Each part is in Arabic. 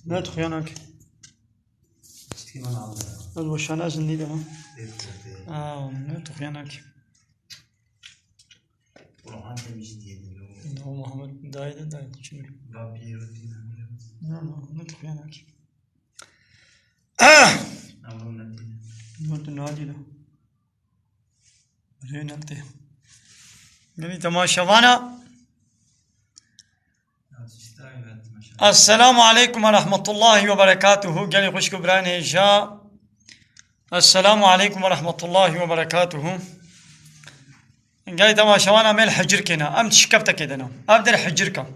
لا تخيانك الوشانة جنديدة لا تخيانك هو محمد دايد شنو لا تخيانك نود نادي له رين انت يعني تماشى وانا السلام عليكم ورحمة الله وبركاته قال خوش كبران هجا السلام عليكم ورحمة الله وبركاته قال تماشى وانا ميل حجركنا ام تشكبتك كدنا ابدا حجرك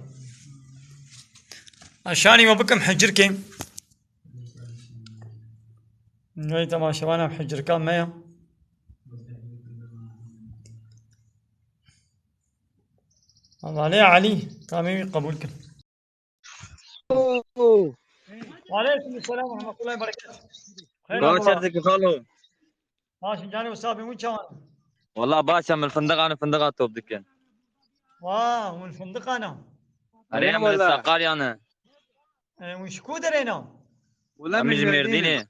عشاني وبكم حجرك قال تماشى وانا بحجرك ما الله عليه علي تمامي قبولك وعليكم السلام ورحمة الله وبركاته خير كون شرتك خالو ماشي جاني وصابي وين كان والله باشا من الفندق انا فندقات توب دكان واه من الفندق انا ارينا من الساقالي انا وش كودرينا ولا امي ميرديني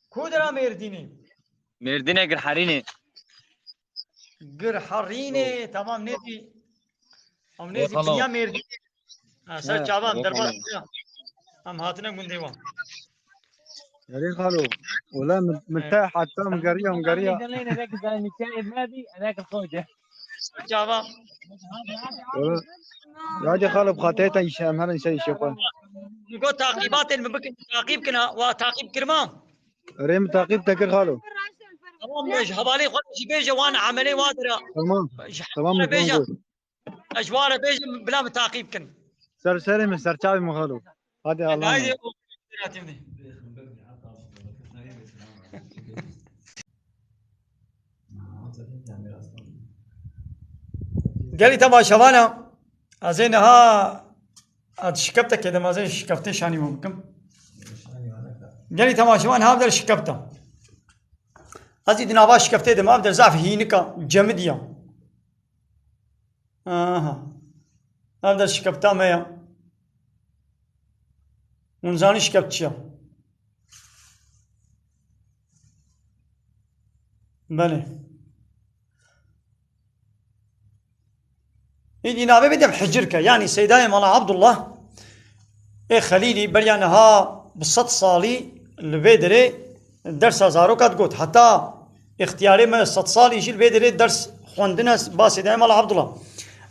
كودرا ميرديني ميرديني قرحريني قرحريني تمام نيتي ام يا نيتي بنيا خالو ميرديني سر شعبان يا دربار خالو ام هاتنا من ديوان يا خالو ولا مرتاح حتى مقريه شعبان ولا يا دي خالو بخاتيتا يشام هذا شيء شيخان نقول تعقيبات المبكن تعقيب كنا وتعقيب كرمان ريم تعقيب تكر خالو تمام ليش هبالي خلص بيجا وانا عملي وادرا تمام بيجا نقول اجوار بيجا بلا تعقيب كن سر سالم سر شعبي مو خالو هذا الله هاي قال لي تبع شوانا ها شكبتك كده ما زين شكبتش يعني ممكن قال لي تبع شوانا هذا شكبته ازيد نابا شكبته ده ما بدر زعف هينك جمديا هذا شكبته ما ونزاني شكبتشا بله إذا نابي بدي بحجرك يعني سيداي مالا عبد الله إيه خليلي بريانا ها بالصد صالي البيدري درس هزارو كات قوت حتى اختياري ما الصد صالي يجي البيدري درس خواندنا با سيداي مالا عبد الله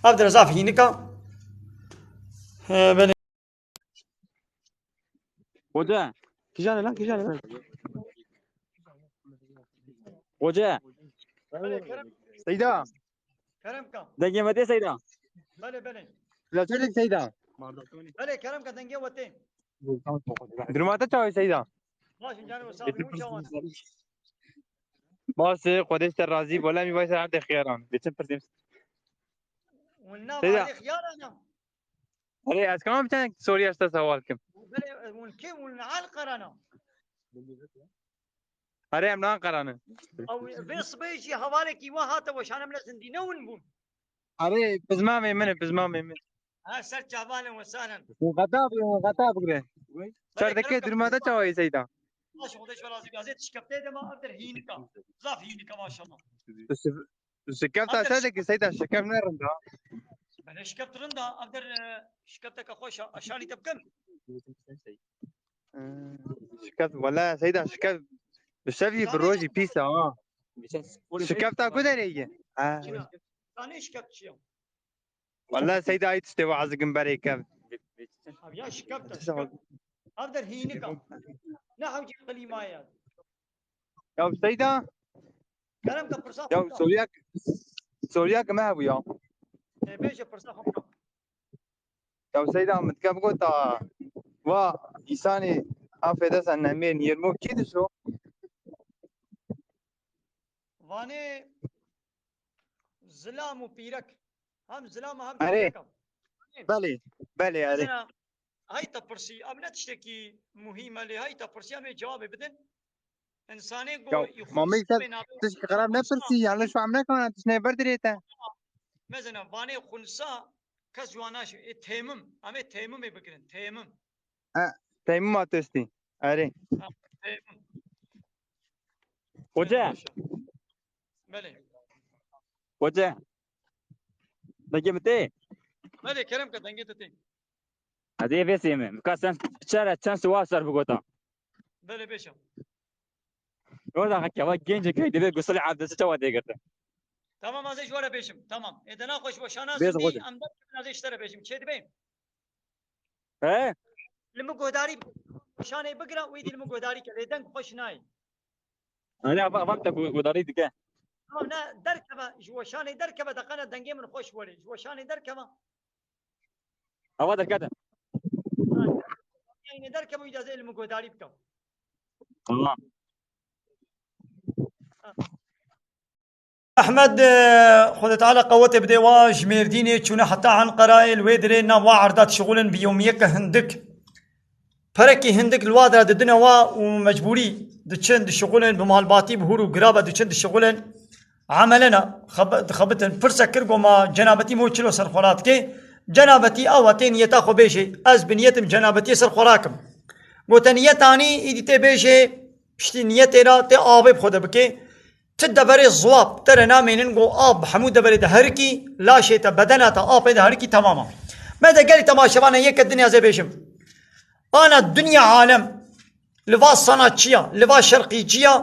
عبد الرزاق هينكا بله وجه كيجانا وجه سيدا كرمكا دقيقة متى سيدا بله لا تقول سيدا بله كرمكا دنجي وتين درماتا تشاوي سيدا ماشي جاني وصابي وين شوانا باس قدس الرازي ولا مي بايس عبد خياران بيتم برتم والنام سيدا. عليه خيارنا اري از كمان بتاعك سوريا است سوالكم بله والكيم والعال قرانا اري امنا قرانا او بيص بيجي هوالك وهاتا وشانا من سندينا ونبون اري بزمامي من ها سر شعبان وسهلا غطاب غير شرطك درماتا تشاوي سيدا ماشي خدش ولا زي زيت شكبتي ده ما اقدر هينكا ضاف هينكا ما شاء الله شكبت اساسك سيدا شكبنا رندا انا شكبت رندا اقدر شكبتك اخوش عشان تبكم شكبت ولا سيدا شكبت بالشفي بالروجي بيسا شكبتها كده نيجي ثاني شكبت شيء والله سيدا اي تستوى عزقن بري كم يا شكبت اقدر هينكا نحو جي قلي مايا يا سيدا كلامك برصاف يا سورياك ما هو يا بيجي برصاف يا سيدا متكب قلت وا إنساني أفيدا سنمين يرمو كده شو واني زلام وبيرك هم زلام هم أري تبكم بلي أري هاي تبرسي ابنا تشتكي مهمه لي هاي تبرسي ام جواب بدن انساني جو مامي تش خراب نفسي يعني شو عملنا كمان تشني بردريته مثلا واني خنسا كزواناش تيمم ام تيمم بكرن تيمم تيمم اتستی آره وجه بله وجه دقیقه متی بله کرم که دنگی تتی هذه فيسي من كاسن شارع كان سوا صار بقوتا بله بشم ولا حكى وا جنج كي دبي قصلي عبد سوا ديقته tamam az جواره بشم tamam edena خوش باشانا بيز سدي غوده. ام در از اشتره بشم چه دبیم ايه لما گوداری شانه بگرا ویدی لما گوداری که دنگ خوش نای انا فهمت وداري دقه tamam نه درکبه جوشانه درکبه دقنه دنگی من خوش ولی جوشانه درکبه هذا كذا yani درکبه اجازه لما گوداری بکم تمام احمد خذ تعالى قوته بدواج ميرديني تشونا حتى عن قرائل ويدري نام وعردات شغل بيوميك هندك فركي هندك الوادرة ددنا ومجبوري دتشند شغلن بمالباتي بهورو قرابة دتشند شغلن عملنا خبتن فرصة كرقو ما جنابتي مو تشلو سرخورات كي جنابتي اواتين يتاخو بيشي از بنيتم جنابتي سرخوراكم قوت نيتاني ايدي تي بيشي بشتي نيتي را تي آبي بخوده بكي تدبري الزواب ترى نامين نقول آب حمود دبري دهركي لا شيء بدنا آب دهركي تماما ماذا قال تماشى انا يك الدنيا زي بيشم انا الدنيا عالم لباس صناعتية لباس شرقية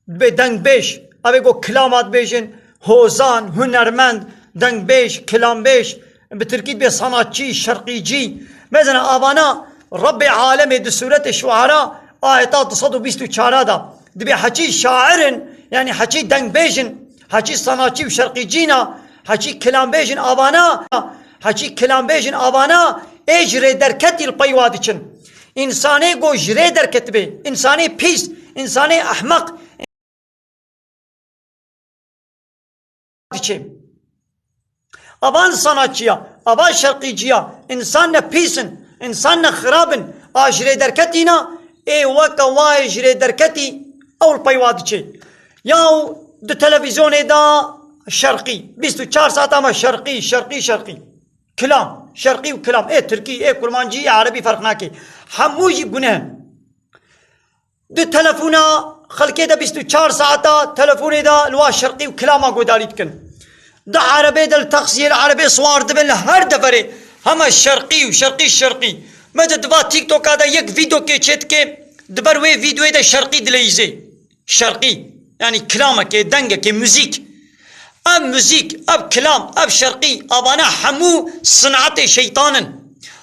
بدنگ بيش ابي قو كلامات بيشن هوزان هنرمند دنگ بيش كلام بيش بتركيد بي صناعتي شرقيجي مثلا ابانا رب عالمي دي سورة الشعراء آيات تصدو بيستو چارادا دبي حكي شاعر يعني حكي دنگ بيجن حكي صناعتي وشرقيجينا حكي كلام بيجن ابانا حكي كلام بيجن ابانا اجري دركتي البيوادچن انساني گو جري دركت بي انساني بيس انساني احمق ابان صناعتيا ابان شرقيجيا انسان بيسن انسان خرابن اجري دركتينا اي وكا واجري دركتي او البيوادچي ياو دو تلفزيون دا شرقي 24 ساعة ما شرقي شرقي شرقي كلام شرقي وكلام ايه تركي ايه كرمانجي ايه عربي فرق ناكي حموجي بنه دو تلفونا خلقي دا 24 ساعة تلفوني دا لوا شرقي وكلام اقو داريتكن دا عربي دا التقصير العربي صوار دبن هر دفري هما شرقي وشرقي شرقي ماذا دبا تيك توك هذا يك فيديو كي تشت كي دبر وي فيديو دا شرقي دليزي شرقي يعني كلامك دنگك موزيك اب موزيك اب كلام اب شرقي اب انا حمو صنعت شيطانا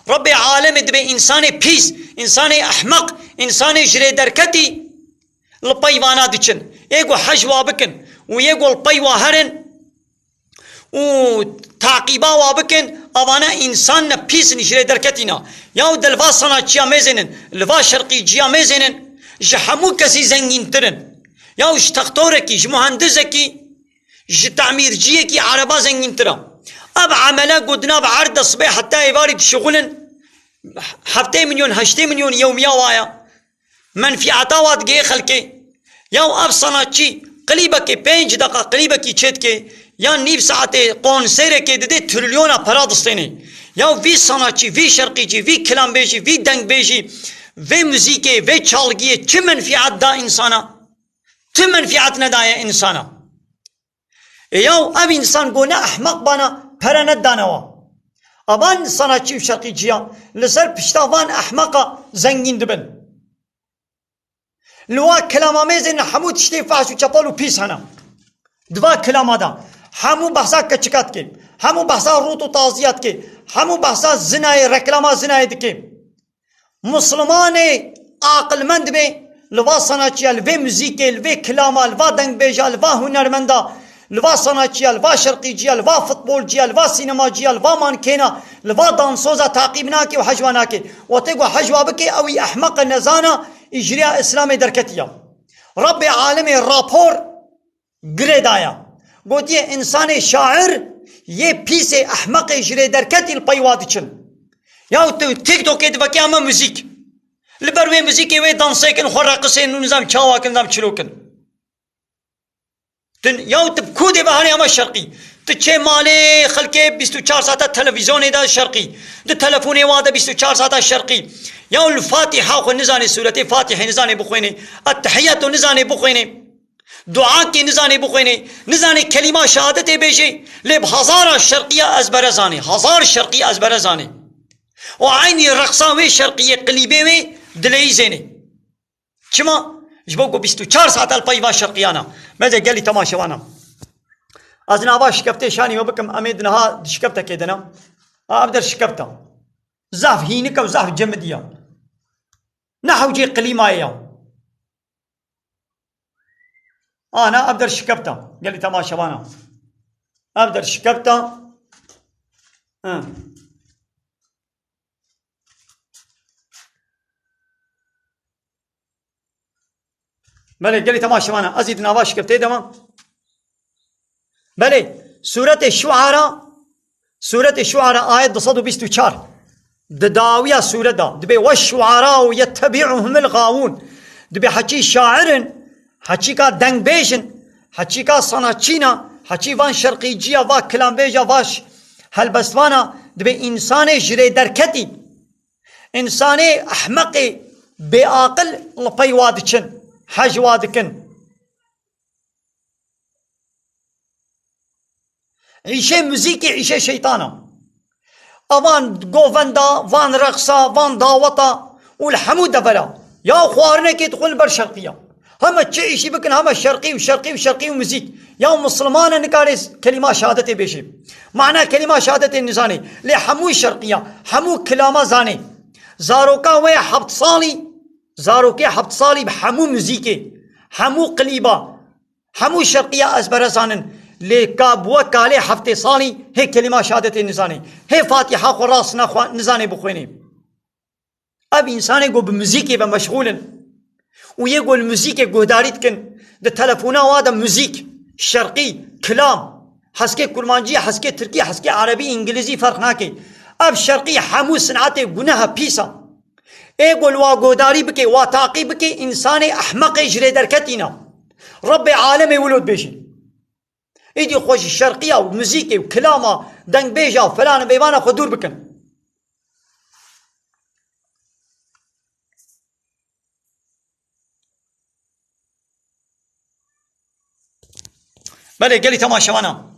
ربي عالم دبي انساني بيس انساني احمق انساني جري دركتي البيوانا دچن ايغو حجوا بكن ويغو البيوا هرن وتعقيبا وابكن اب انا انسان بيس جري دركتينا ياو دلفا صناچيا ميزنن لفا شرقي جيا ميزنن جحمو كسي زنگين ترن يا وش تختوركي ج مهندسكي ج تعميرجيكي عربا زنگين ترى اب عمله قدنا بعرض الصبح حتى يبارد شغلن 7 مليون 8 مليون يوميا وايا منفعتا واد جي خلكي يا اب صناچي قليبكي 5 دقيقه قليبكي چتكي يا نيب ساعتي قونسيركي ددي تريليونا para دستني يا في صناچي في شرقيجي في كلام بيجي في دنگ بيجي في موزيكي في çalgي چه منفعت دا انسانا منفعت ندايا انسانا ياو اب انسان قونا احمق بانا پرا ندانوا ابان صناچي وشرقي جيا لسر پشتاوان احمقا زنگين دبن لوا كلام ميزن حمود تشتي فاش وچپال و پيس هنا دوا كلام دا همو بحثا کچکات کے همو بحثا روت و تازیات کے همو بحثا زنای رکلاما زنای دکے مسلمان عاقل مند بے لوا صناعتيا لوا موزيكي لوا كلاما لوا دنگ بيجا لوا هنرمندا لوا صناعتيا لوا شرقيجيا لوا فوتبولجيا لوا سينماجيا لوا مانكينا لوا دانسوزا تعقيبناكي وحجواناكي وتيقو حجوا بكي اوي احمق النزانا اجريا اسلامي دركتيا رب عالمي رابور گريدايا قلت ये इंसान शायर ये पीसे अहमक इजरे دركتي البيوادچن يا تيك توك دبكي اما موزيك لبروي موزيكي وي دانسيكن خرقسين نظام چاواكن نظام چلوكن تن ياو تب كودي بهاني اما شرقي تچه مالي خلقه 24 ساعة تلفزيون دا شرقي ده تلفوني وادا 24 ساعة شرقي يا الفاتحة خو نزاني سورة فاتحة نزاني بخويني التحيات نزاني بخويني دعاء کی نزاني بخويني نزاني كلمة شهادة بيجي لب هزار شرقية أزبرزاني هزار شرقية أزبرزاني وعيني رقصاوي شرقية قليبي وي دلي زيني كما جبوكو 24 ساعة البايفا شرقيانا ماذا قال لي تماشوانا أزنابا شكبتي شاني وبكم أميدنها شكبتا كيدنا أبدر شكبتا زاف هينك وزاف جمدية نحو جي قليما يوم أنا أبدر شكبتا قال لي تماشوانا أبدر شكبتا بله قال لي تماشوانا أزيد نواش شكبتي دما بله سورة الشعراء آية 224 داوية سورة دا دبي والشعراء يتبعهم الغاوون دبي حكي شاعر حكي كا دنگ بيجن حكي كا صناچينا حكي وان شرقي جيا وا كلام بيجا واش هلبستوانا دبي إنسان جري دركتي إنسان أحمقي بعقل لبي وادكن حج وادكن عيشة موسيقى عيشة شيطانة أوان غوفندا وان رقصة وان داوطة والحمود دفلا يا خوارنا كي تقول برشرقية هم تشيشي بكن هم الشرقي وشرقي وشرقي ومزيك يا مسلمان نكارس كلمة شهادة بيشي معنى كلمة شهادة النزاني لحمو الشرقية حمو كلامة زاني زاروكا وي حبط صالي زاروكي حبط صالي بحمو موسيقى حمو قليبة حمو الشرقية أزبرزانن لكاب وكالي حفتي صالي هي كلمة شهادة النزاني هي فاتحة خراسنا نزاني بخويني أب إنسان يقول بموسيقى بمشغول ويقول الموسيقى قهداريتكن ده تلفونا وادا موسيق شرقي كلام حسكي كرمانجي حسكي تركي حسكي عربي انجليزي فرق ناكي اب شرقي حمو صنعتي قناها بيسا يقول واقوداري بكي واتاقي بكي إنسان أحمق يجري دركتنا رب عالمي ولود بيشي ايدي خوش الشرقية وموسيقى وكلامة دنگ بيجا فلان بيبانا خدور بكن بله قال لي تماشى وانا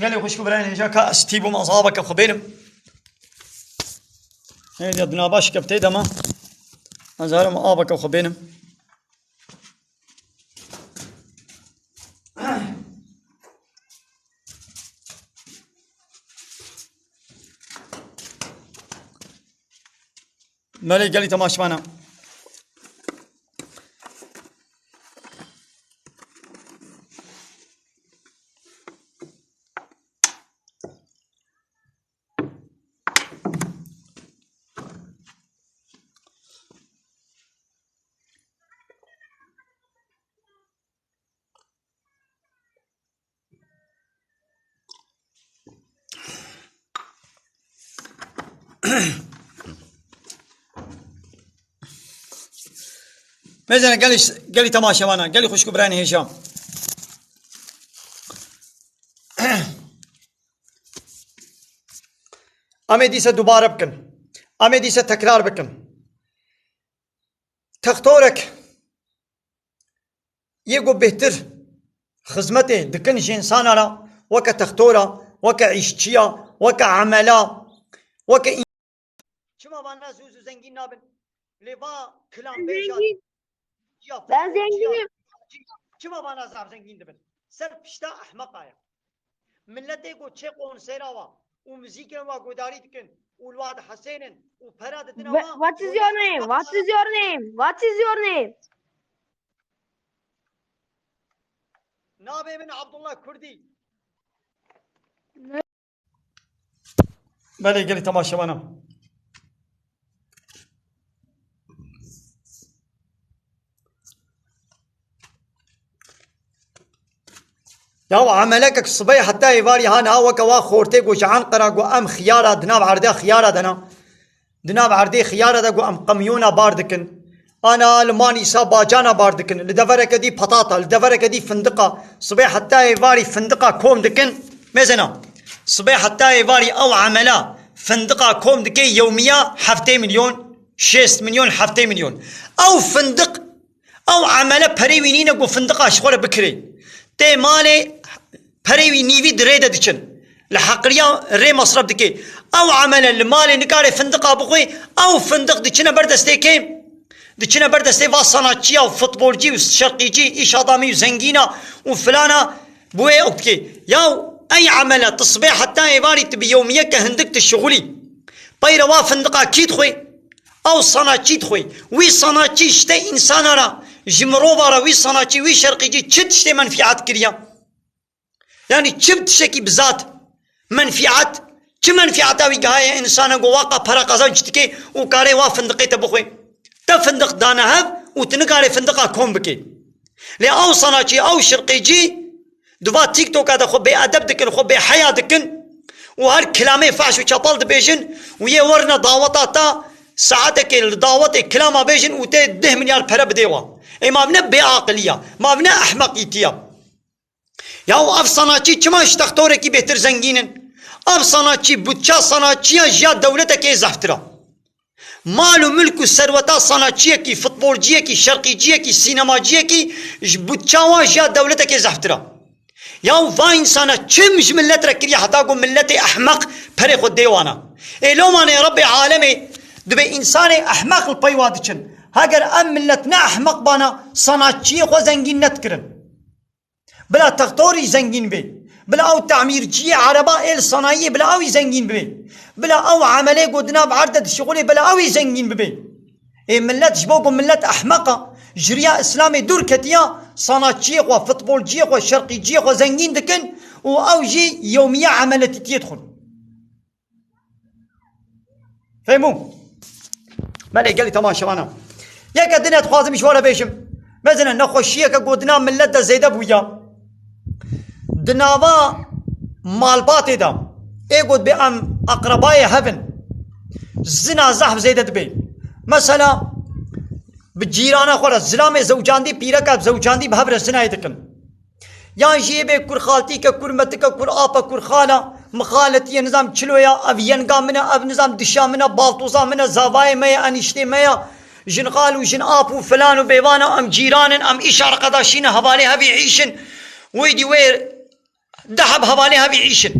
قال لي خوش كبراني جاك استيبو مصابك خبينم هيدي ادنا باش كبتي دما ازهر ما ابك خبينم بله قال لي تماشى وانا مثلا قال لي تماشى وانا قال لي خوش كبراني هشام امي ديسه دوباره بكن امي ديسه تكرار بكن تختورك يقو بهتر خدمته دكن انسان على وك تختوره وك عيشتيا وك عملا وك شما بانا زوزو زنگين نابن لبا كلام بيجات Ben zenginim. Kima bana zar zengin dibin? Ser pişta ahmak aya. Millete ko çek on serava. U müziken va godari dikin. U lwad Hasenin. U para dedin ama. What is your name? What is your name? What is your name? Nabe bin Abdullah Kurdi. Bale gel tamaşa bana. يا عملك الصبي حتى يفاري هانا وكوا خورتي وجعان قراق وام خيارة دناب عردي خيارة دنا دناب عردي خيارة دا ام قميونا باردكن أنا لماني ساباجانا باردكن لدفرك دي بطاطا لدفرك دي فندقة صبيح حتى يفاري فندقة كوم دكن مزنا صبيح حتى يفاري أو عملا فندقة كوم دكي يوميا 7 مليون 6 مليون 7 مليون أو فندق أو عملا بريوينين أقو فندقة شخورة بكري تي مالي بريوي نيفي دريدة دكن لحقريا ري مصرف دكي أو عملا المالي نكاري فندقة بقوي أو فندق دكنا بردستي كيم دچنا بردسته وا صنعتچی و فوتبولچی و شرقیچی ایش آدمی و زنگینا و فلانا بوی اوكي يا اي عمله تصبيح حتى يباري تبي يوميه كهندك تشغلي بايرا وا فندقه كي تخوي او صنعتچی تخوي وي صنعتچی شته انسان را جمرو بارا وي صنعتچی وي شرقيچی چت منفعات كريا يعني چبت شكي بذات منفعات چ منفعات وي گاي انسان گو واقع فرق ازجتكي و كاري وا فندقه تبخوي تفندق دانا هب وتنقاري فندقة كوم بكي لي او صناچي او شرقيجي دوا تيك توك هذا خو بأدب دكن خو بحياة دكن وهر كلامي فاش وشابال دبيجن ويا ورنا دعوتا ساعتك الدعوة كلامه بيجن وتي 10 مليار فرا بديوا اي ما بنا بعقلية ما بنا احمقيتيا يا اف صناچي كما اشتختوري كي بهتر زنگينن اف صناچي بوتشا صناچيا جا دولتك زفترا مال و ملك و ثروتا صناعتچیه کی فوتبالچیه کی شرقیچیه کی سینماچیه کی بوتچاوا جا دولته کی زفترا یا و انسان چمش ملت رکری حتا کو ملت احمق پر خود دیوانا الو مان رب عالمي دبي انسان احمق البيوادچن هاگر ام ملتنا احمق بانا صناعتچیه خو زنگین نتکرن بلا تختوري زنگین بي بلا او تعميرچیه عربا ال صناعيه بلا او زنگین بي بلا او عمليه قدنا بعرضة شغلي بلا او زنگين ببي اي ملت جبوكم ملت احمقه جريا اسلامي دور كتيا صناعتشي و فوتبولجي و شرقيجي و زنگين دكن و او جي يوميا عملتي تيدخل فهموا مالي قال لي تمام شبانا يا كدنا تخازم شوارا بيشم مثلا نخشيه كقدنا ملت زيد ابويا دناوا مالباتي دا ايقود بأم أقربائي هفن زنا زحف زيدت بي مثلا بجيرانا خورا زلامي زوجان دي بيركا زوجان دي بهبر الزنا يدكن يعني جيبه كور خالتي كور متك كور آبا كور خالة مخالتي نظام چلويا اف ينقا منا اف نظام دشا منا بالطوزا منا زاواي ميا انشتي ميا جن خال وجن آب وفلان وبيوانا ام جيران ام إشار قداشين هبالي هبي عيشن ويدي وير دحب هبالي هبي عيشن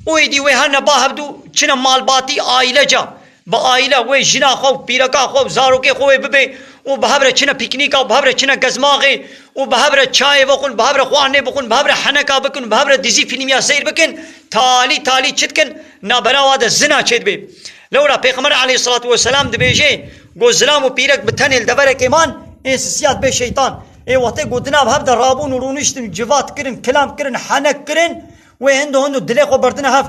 ويدي وهنا باهبدو چنا مالباتي عائلة جا بعائلة وي جنا خو بيركا خو زاروكي خو ببي وبهبره چنا بيكنيكا وبهبره چنا گزماغي وبهبره چاي بكون بهبره خوانه بكون بهبره حنكا بكون بهبره ديزي فيلميا سير بكن تالي چتكن نابراوا زنا چد بي لورا پیغمبر عليه الصلاه والسلام دبيجي گو زلام وبيرك بتنل دبرك ايمان اسيات به شيطان اي وقت گودنا بهبده رابون ورونشتن جوات كرن كلام كرن حنك كرن وهندو دلي خو بردنا هف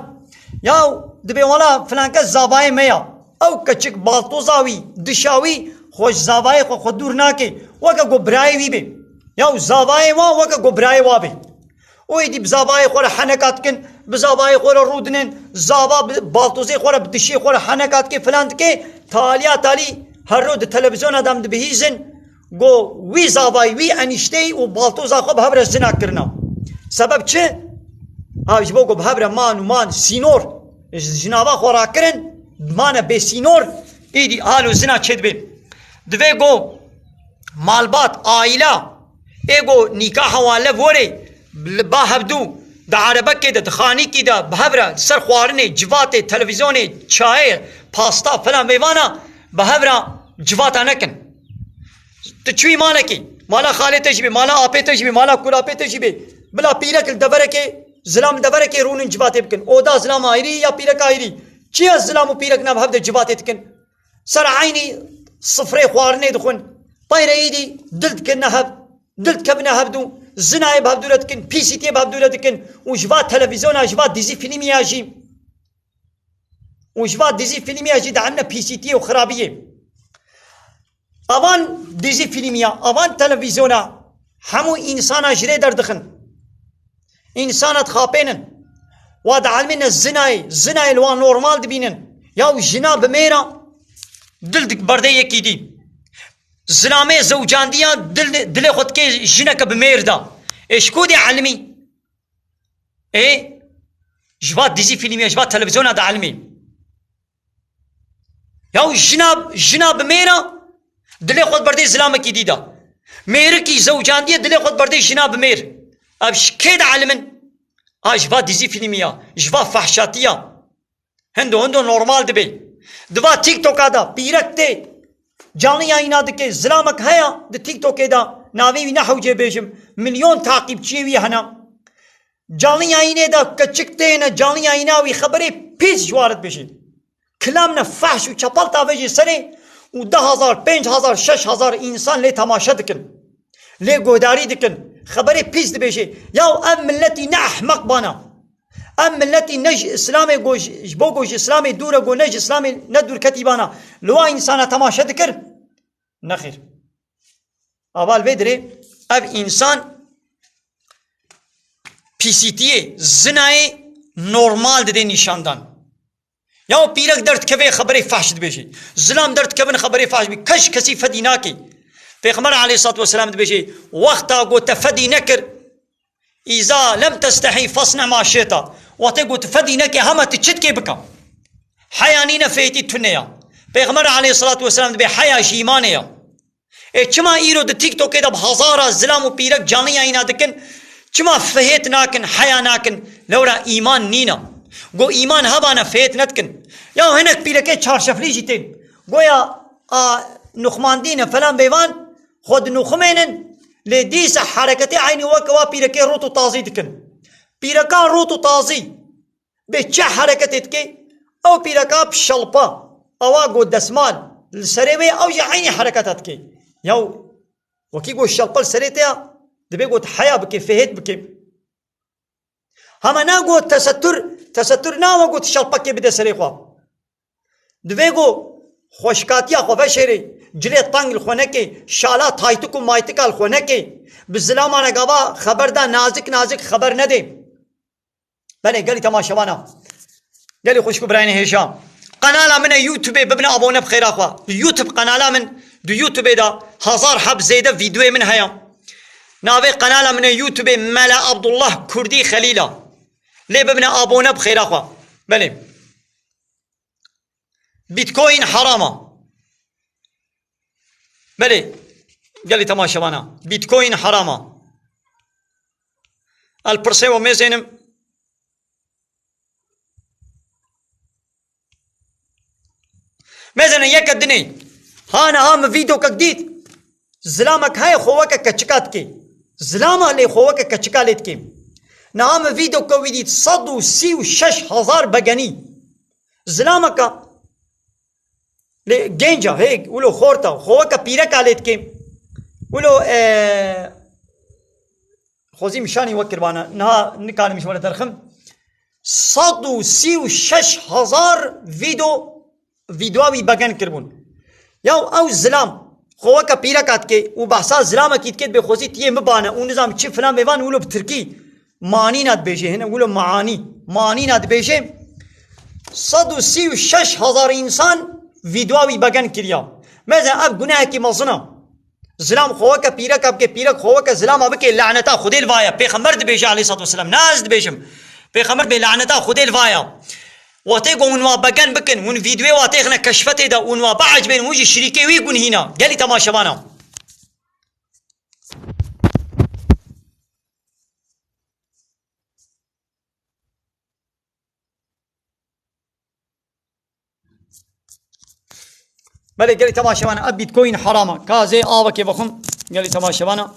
ياو دبي ولا فلانكا زاباي ميا او كچك بالطوزاوي دشاوي خوش زاباي خو خدور ناكي وكا غبراي وي بي ياو زاباي وكا غبراي وابي ويدي بزاباي خو حنكات كن بزاباي خو رودنن زابا بالطوزي خو بدشي خو حنكات كي فلانت كي تالي هر رود تلفزيون ادم دبيزن غو وي زاباي وي انشتي وبالطوزا خو بهبر زنا كرنا سبب چه هاوش بوكو بهبره مان سينور جنابا خورا كرن مانا بي سينور ايدي هالو زنا چد بي دوه گو مالبات عائلة ايگو نكاح والا ووري باهبدو دا عربك كده دخاني كده بهبره سر خوارني جواتي تلفزيوني چاي پاستا فلان بيوانا بهبره جواتا نكن تچوي مالكي مالا خالي تجبي مالا آپي تجبي مالا كل آپي تجبي بلا پيرك الدبركي زلام دبركي رونن جباتي بكن اودا زلام آيري يا پيرك آيري چيا زلام و پيرك ناب هبده جباتي تكن سر عيني صفري خوارني دخون بايرا ايدي دلت كنا هب دلت كبنا هبدو زناي بهبدو لتكن بي سي تي بهبدو لتكن وجبات تلفزيون وجبات ديزي فيلمي ياجي وجبات ديزي فيلمي ياجي دعنا بي سي تي وخرابيه اوان ديزي فيلميا اوان تلفزيونا همو انسان اجري دردخن انسانات خابينن واد عالمين الزناي الوان نورمال دبينن ياو جنا بميرا دلدك برده يكي دي زلامه زوجاندیا دل خود که جنک بمیردا اشکو دی علمی جواد دیزی فیلمی جواد تلویزیون دا علمی یا جناب میرا دل خود برده زلامه کی دیدا میر کی زوجاندیا دل خود برده جناب میر اب شکید علمن جواد دیزی فیلمیا جواد فحشاتیا هندو نورمال دبی دوا تیک توک دا پیرک تے جانی آئینا دکے زلامک ہیا د تیک توکے دا ناوی نحو جے بیجم مليون تعقیب چیوی ہنا جانی آئینے دا کچکتے نا جانی آئیناوی خبری پیس جوارت بیشی کلام نا فحش و چپل تاویجی سرے و 10,000 5,000 6,000 انسان لے تماشا دکن لے گوداری دکن خبری پیس دبیشی یا ام ملتی نا احمق بانا ام ملتی نج اسلام گوش بو گوش اسلام دور گو نج اسلام ندور کتیبانا لو انسان تماشا دکر نخیر اول بدره اب انسان پیسیتیه زنای نورمال ده نشاندن یا پیرک درد کبه خبری فحش بشه ظلم درد کبن خبری فحش بی کش کسی فدی ناکی پیغمبر علیه الصلاة والسلام بشه وقتا گو تفدی نکر اذا لم تستحي فاصنع ما شئت وتقول تفدي نكي هم تشت كي بكم حيانين فيتي تنيا پیغمبر عليه الصلاة والسلام بي حيا شيمانيا چما ايرو د تيك توك دا هزار زلام و پيرك جاني اينا دكن چما فهيت ناكن حيا ناكن لورا ايمان نينا گو ايمان هبانا فهيت نتكن يا هناك پيرك چار شفلي جيتين گويا نخماندين فلان بيوان خود نخمينن لديس حركتي عيني وكوا بيركي روتو تازي دكن بيركا روتو تازي بچه حركتك او بيركا بشلبا او اگو دسمال السريوي او عيني حركتك يو وكي گو الشلبا السريتيا دبي گو حيا بكي فهيت بكي هما ناگو تستر ناو گو الشلبا كي بده سري خوا دبي گو خوشكاتيا خو بشري جلي طنگ الخونكي شالات هايتكو مايتكا الخونكي بالزلام انا قبا خبر دا نازك خبر ندي بله قالي تماشوانا قالي خوشكو براين هشام قنالا من يوتيوب ببنا ابونا بخير اخوا يوتيوب قنالا من دو يوتيوب دا هزار حب زيده فيديو من هيا ناوي قنالا من يوتيوب ملا عبد الله كردي خليلا ليه ببنا ابونا بخير اخوا بله بيتكوين حرامه بله قال لي تماشى وانا بيتكوين حرامه البرسيو ميزينم ميزين يك الدني هانا هام فيديو كجديد زلامك هاي خوك كچكات كي زلاما اللي خوك كچكالت كي نعم فيديو كويديت صدو سيو 6,000 بغني زلامك لجنجا هيك ولو خورتا خوك بيرك عليت كي ولو خوزي مشاني وكر بانا نها نكان مش ولا ترخم صدو سيو 6,000 فيديووي بغن كربون ياو او زلام خوك بيرك ات كي وبحثا زلام اكيد كيد بخوزي تيه مبانا ونظام تشي فلان بيبان ولو بتركي ماني نات بيجي هنا ولو ماني نات بيجي صدو سيو 6,000 انسان فيديووي بغن كريا ماذا اب گناه کی مزنا زلام خوك بيرك اب کے پیرک خوك زلام اب کے لعنتا خود الوایا پیغمبر دبیجا علیہ الصلوۃ والسلام ناز دبیجم پیغمبر به لعنتا خود الوایا واتيقو ونوا بغن بكن ون فيديو واتيغنا كشفتي دا ونوا بعج بين وجه شريكي ويقون هنا قالي تماشى بانا بله قالي تماشى بانا اب بيتكوين حرامه كازي آوكي بخم قالي تماشى بانا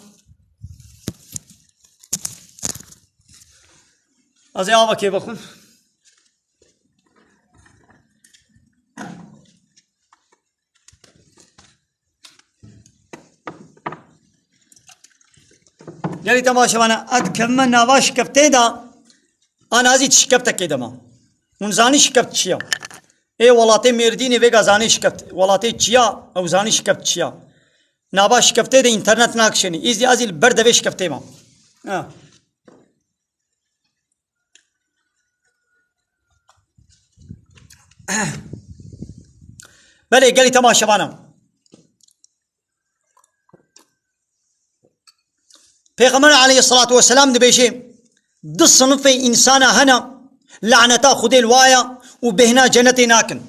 ازي آوكي بخم قالي تماشى وانا ادكمل ناوا شكفتي دا انا ازي شكفتك كده ما ونزاني شكفت شيا اي ولاتي مرديني ويغا زاني شكفت ولاتي تشيا او زاني شكفت تشيا ناوا شكفتي دا انترنت ناكشني ازي ازي البرد ويش شكفتي ما بله قالي تماشى وانا پیغمبر علیه الصلاة والسلام دبیشه دو صنف انسان هنا لعنتا خودی الوایا و بهنا جنت ناکن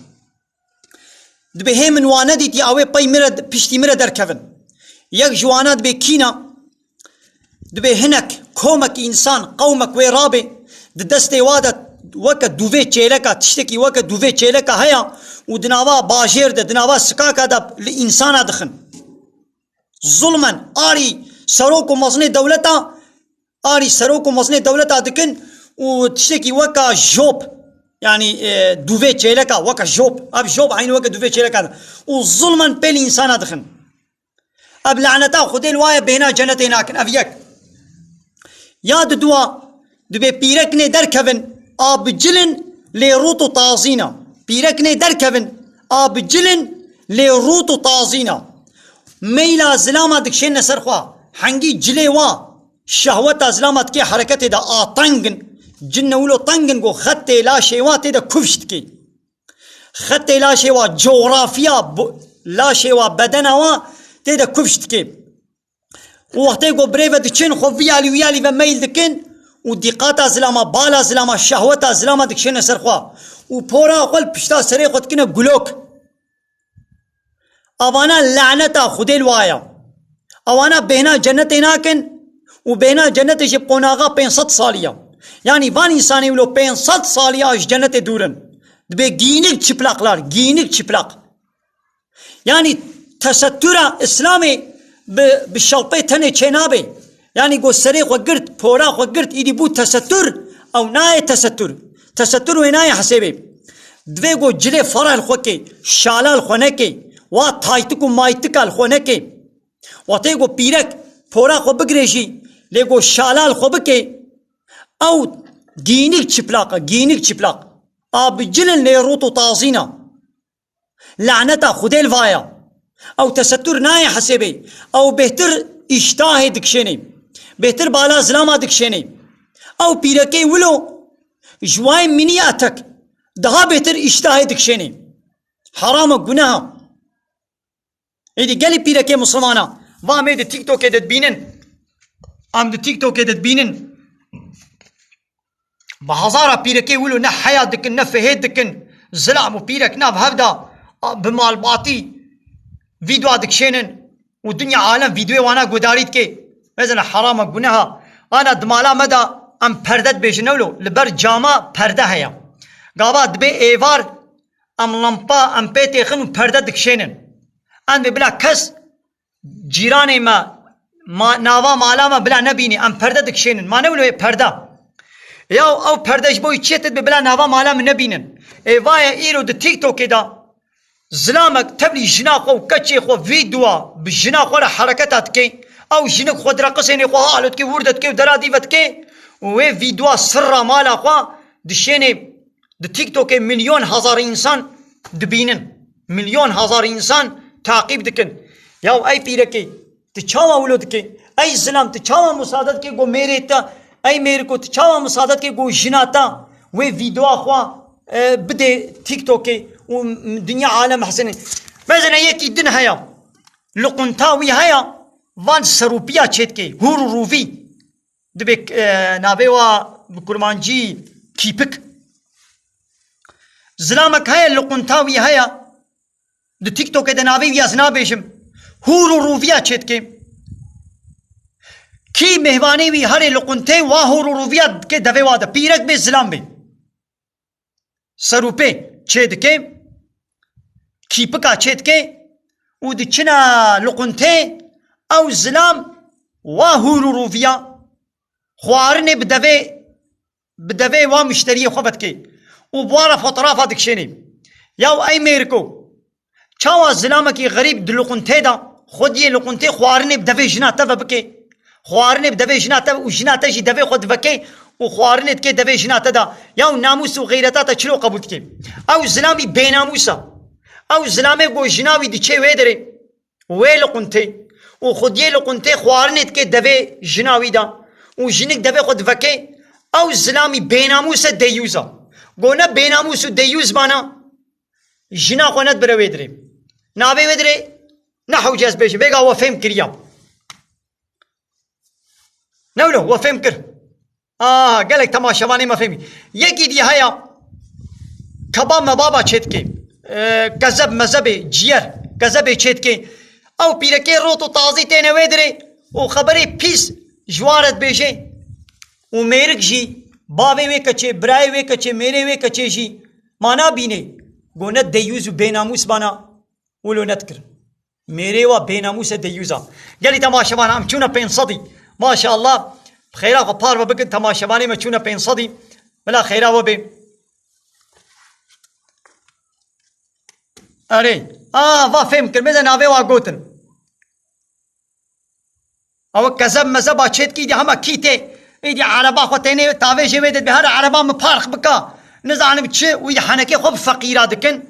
دبه من وانه دیتی اوه پی مرد پشتی مرد در کفن یک جوانات به کینا دبه هنک کومک انسان قومک وی رابه دست وادت وکا دووه چیلکا تشتکی وکا دووه چیلکا هیا و دناوا باجر ده دناوا سکاکا ده لإنسان دخن ظلمن آری سروک و مزن دولتا آری سروک و مزن دولتا دکن و تشتکی وکا جوب يعني دوفي تشيلكا وكا جوب اب جوب عين وكا دوفي تشيلكا وظلما بين انسان دخن اب لعنتا خدي الوايه بينا جنتي هناك افيك ياد دوا دبي بيركني دركفن اب جلن لروتو طازينا بيركني دركفن اب جلن لروتو طازينا ميلا زلامه دكشين سرخوا حنجي جلي وا شهوه زلامت كي حركته دا اطنجن جن ولو طنجن گو خط لا شیوات دا کفشت کی خط لا شیوا جغرافیا لا شیوا بدنوا تدا کفشت کی وقتی گو بریو دچن خو ویالی ویالی و میل دکن و دقات ازلاما بالا ازلاما شهوت ازلاما دکشن سرخوا و پورا خل پشتا سری خود کنه گلوک اوانا لعنتا خودی الوایا اوانا بهنا جنت ناکن و بهنا جنت جب قناغا 500 سالیا yani van insanı ولو 500 سالیا cennet durun. Be giyinik çıplaklar, giyinik çıplak. Yani tesettüre İslami bi şalpay tane çenabe. Yani gösteri xogirt, pora xogirt idi bu tesettür او نای tesettür. Tesettür و نای حسابي. دوی گو جله فرال خوکی، شالال خونکی، و تایتکو مایتکال خونکی. و تی گو پیرک پورا خو بگریشی، لیگو شالال خو بکی. او گینیک چپلاق آب جلن لیروتو تازینا لعنتا خودل وایا او تستر نای حسابي او بهتر اشتاه دکشنی بهتر بالا زلاما دکشنی او پیرکی ولو جوای منیاتک daha beter اشتاه دکشنی حرام گناه ایدی گلی پیرکی مسلمانا وامه ده تیک توک edit بینن ام ده تیک توک edit بینن بهزارة بيركي ولو نه حياة دكن نه فهيد دكن زلام وبيرك ناف هفدا بمال باطي فيديو دكشينن ودنيا عالم فيديو وانا قداريت كي مثلا حرام قناها انا دمالا مدى ام پردت بيشنولو لبر جاما پرده هيا قابا دبي ايوار ام لمپا ام بيتي خن پردت دكشينن ان بلا كس جيراني ما ناوا مالا ما بلا نبيني ام پرده دكشينن ما نولو پرده یا او پردش بوی چیتت به بلا نوا مالام نبینن ایوای ایرو ده تیک توکی دا زلامک تبلی جنا خو کچی خو ویدوا به جنا خو حرکتات کی او جنک خود رقصینی خو حالت کی وردت کی درا دیوت کی و ویدوا سر مالا خو دشینی ده تیک توکی میلیون هزار انسان دبینن میلیون هزار انسان تعقیب دکن یا ای پیرکی تچاوا ولود کی ای زلام تچاوا مساعدت کی گو میره تا ای میرے کو تچاوا مساعدت کے گو جناتا وہ ویڈیو اخوا بده تیک توک و دنیا عالم حسن مثلا یکی دن هيا لقنتاوی هيا وان سروپیا چت کے هور روفی دبک نابوا بکرمانجی کیپک زلامک هيا لقنتاوی هيا د تیک توک د ناوی یا زنابشم هور روفیا چت کے کی مهوانی وی هر لقنته واهور رویات کے دوے وادا پیرک به زلام به سروپه چید کے کیپکا چید کے او د چنا لقنته او زلام واهور رویا خوارنه بدوی وا مشتری خوبت کے او بوارا فطرافا دکشنی یا ای میرکو چاوا زلام کی غریب د لقنته دا خود یہ لقنته خوارنه بدوی جناتا بکے خوارنه بدوی جناتا و جناتا جی دوی خود وکی و خوارنه که دوی جناتا دا یا ناموس و غیرتاتا چلو قبول که او زلامی بیناموسا او زلامی گو جناوی دی چه وی داره وی لقنته و خود یه لقنته خوارنه که دوی جناوی دا و جنک دوی خود وکی او زلامی بیناموسا دیوزا گو نه بیناموس و دیوز بانا جنا خونت بره وی داره ناوی وی داره نه حوجز بشه بگا و فهم کریا نولو وفهم كر قال لك تماشواني ما فهمي يكي دي هيا كبا مبابا چتكي كذب مذهب جير كذب چتكي او بيركي روتو تازي تينه ويدري و خبري پيس جوارت بيجي و ميرك جي باوي وي كچه براي وي كچه ميري وي كچه جي مانا بيني گونه ديوز و بيناموس بانا ولو نتكر ميري و بيناموس ديوزا قالي تماشوان هم چونه پين صدي ما شاء الله خيرا وبار وبكن تماشواني ما چونه پين صدي بلا خيرا وبي اري وا فهم كر مزن اوي وا گوتن او كذب مذهب چت کی دي هم کیته ايدي عربا خوتيني تاوي جويد بهر عربا مفارق بكا نزعن بتش وي حنكي خب فقيرا دكن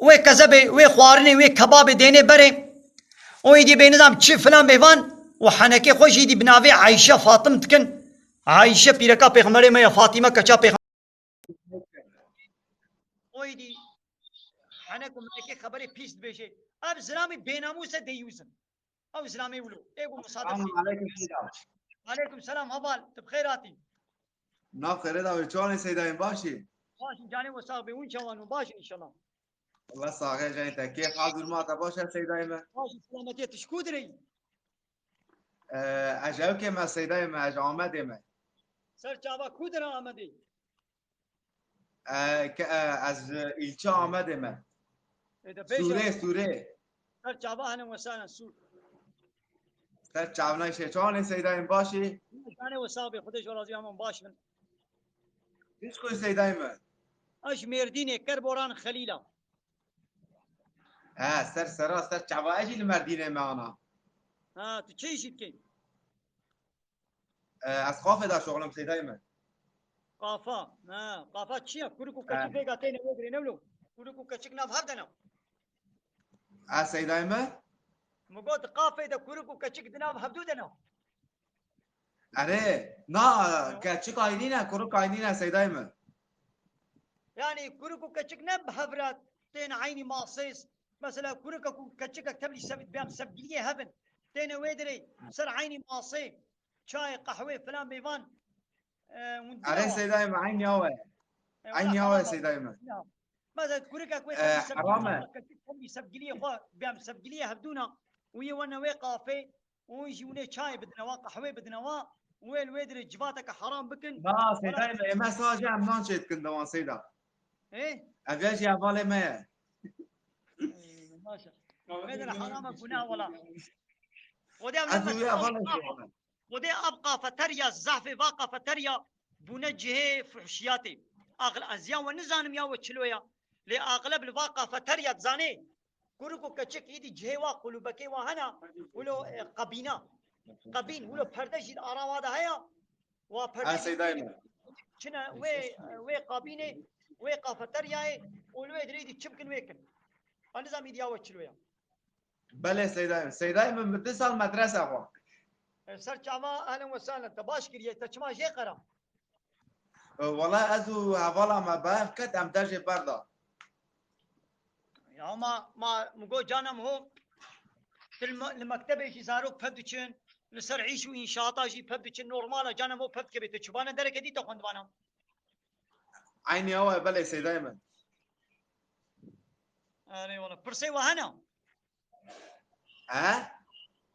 و كذب و خوارني و كباب ديني بري ويدي بينظام تش فلان بيفان وحنكي خوش يدي بناوي عائشه فاطمه دكن عائشه بيركا پیغمبر ما فاطمه كچا پیغمبر ويدي حنكم ملكي خبري بيس بيشي اب زلامي بيناموس ديوزن او زلامي ولو ايغو مصادف عليكم سيدا. عليكم السلام هبال بخيراتي ناف خير دا وچون سيدا باشي. باشي جاني وصاحبي وين شوان باشي ان شاء الله. والله صاغي جاي انت كيف حاضر ما تباشا سيدا ما. باشي سلامتي تشكودري. اجاوك ما سيدا ما اجامد ما. سر چابا کودرا آمدی. از ایلچه آمده ما. سوره. سر چابا هنم وسانا سور. سر چاونای شیطان سیدایم باشی؟ جانه وصابي خودش راضی همون باش من. هیچ کوی سیدایم. اش مردینه کربوران خلیلا. سر چاوایجی المردینه معنا. تو چی شید کی؟ از خوافه دا شغلم سیدایم. قافا چیه؟ کورکو کچک بیگا تینه وگری نولو. کورکو کچک ناف هفدنا. سیدایم؟ مقود قافه دا كوركو كاتشك دنا بحدودنا. اره نا كاتشك عينينا كورك عينينا سيدايما. يعني كوركو كاتشك نب هبرات تين عيني ماصيص مثلا كوركو كاتشك اكتب لي سبت بيام سبقليه هبن تين ويدري صار عيني ماصي شاي قهوه فلان بيفان اره سيدايما عيني هوا عيني هوا سيدايما. ماذا كوركا كويس حرامه كتب لي سبقليه خو بيام سبقليه هبدونا ويا وانا وي قافي ويجي وني شاي بدنا وا قهوه بدنا وا وين ويدري جباتك حرام بكن لا سيدايما ما ساجع منان شيت كن دوان سيدا ايه ابيجي افالي ما ماشي بدنا حرام كنا ولا ودي ابقى فتريا الزعف باقى فتريا بنجه فحشياتي اغل ازيان ونزانم يا وتشلويا لاغلب الواقع فتريا تزاني كوركو كچك يدي جهوا قلوبكي وهنا ولو قبين ولو پردشید آرام ده هيا و پردشید سيدايما چنا وي قابينه وي قافتريا ولو يدريدي چمكن ويكن النظام يديا وچلويا بله سيدايما متصل مدرسه اخو سر چاما اهلا وسهلا تباش كريه تچما جي قرا والله ازو حوالا ما باف كت ام درجه بردا يا ما مگو جانم هو المكتبه شي زارو پدچن لسر عيشو انشاءات جي پدچن نورمال جانم هو پد كبيت چبانه درك دي تخوند وانا عيني هو بله سيدايما اري والله برسي وهنا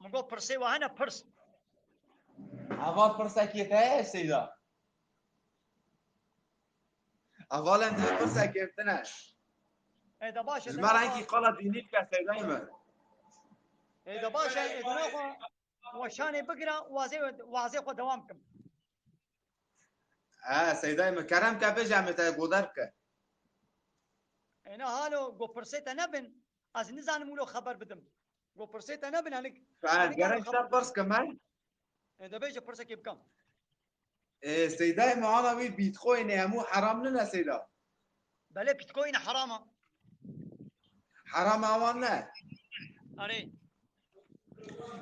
مگو برسي وهنا برس اول پرسه کیته سیدا اول انت پرسه کیتنه اذا باشا زمر انکی قال دینیت که سیدايما اذا باشا اذا وشاني بقرا وازي خو دوام كم سيدايما كرم كبه جامعه گودرك انا هالو جو برسيت نبن از نزان مولو خبر بدم جو برسيت نبن هلك فقرن كتاب برس كمان اذا بيجي برسك بكم سيدايما انا ويل بيتكوين همو حرام لنا سيدا بله بيتكوين حرامه حرام اوانه اري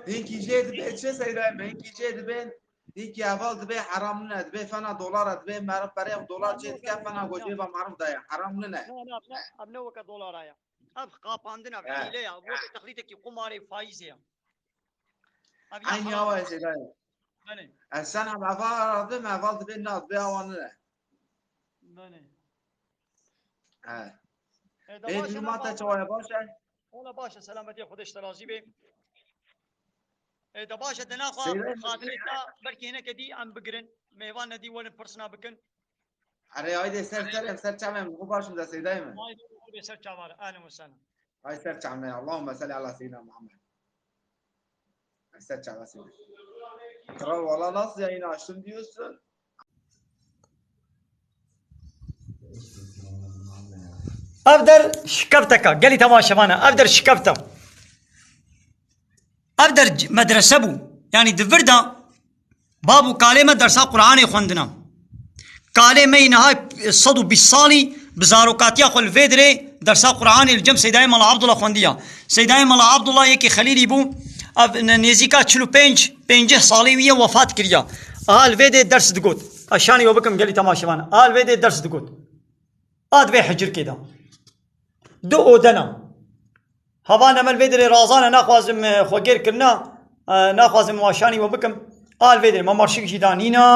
هيك جيد بيت شو سيدايما هيك جيد بين هيك اول دبي حرام لنا دبي فانا دولار دبي معرف بريم دولار جيد كيف انا وجيب معرف ده حرام لنا لا ابنوك دولار يا اب قاف عندنا بحيله وقت تخليتك قماري فايزه عيني هوا يا سيداي السنة بعفار دم عفالت بين ناس بها وانا ايه دي ما تشوى يا باشا والله باشا سلامتي خدش تراجي بي اذا باشا تناخذ سيداي خاطرتا بركي هنا كدي عم بقرن ميوان دي وين برسنا بكن أري هاي سر تعمل مو باش ده سيداي من ما يدور بيسر شامار اهلا وسهلا هاي سر تعمل اللهم صل على سيدنا محمد هاي سر تعمل سيدنا ترى والله ناس يعني عشان ديوسن ابدر شكبتك قال لي تماشى معنا ابدر شكبته ابدر مدرسه بو يعني دفردا بابو كلمه درس قران خوندنا كلمه نهايه الصدو بالصالي بزاروكاتيا خل فيدري درس قران الجم سيداي مال عبد الله خونديا سيداي مال عبد الله يكي خليلي بو نيزيكا تشلو بنج صالي وفاه كريا قال فيدي درس دقوت اشاني وبكم قال لي تماشى معنا قال فيدي درس دقوت اد بي حجر كده دو اودنا هوانا مال فيدري رازانا ناخوازم خوغير كرنا ناخوازم واشاني وبكم قال فيدري ما مرشيك جدانينا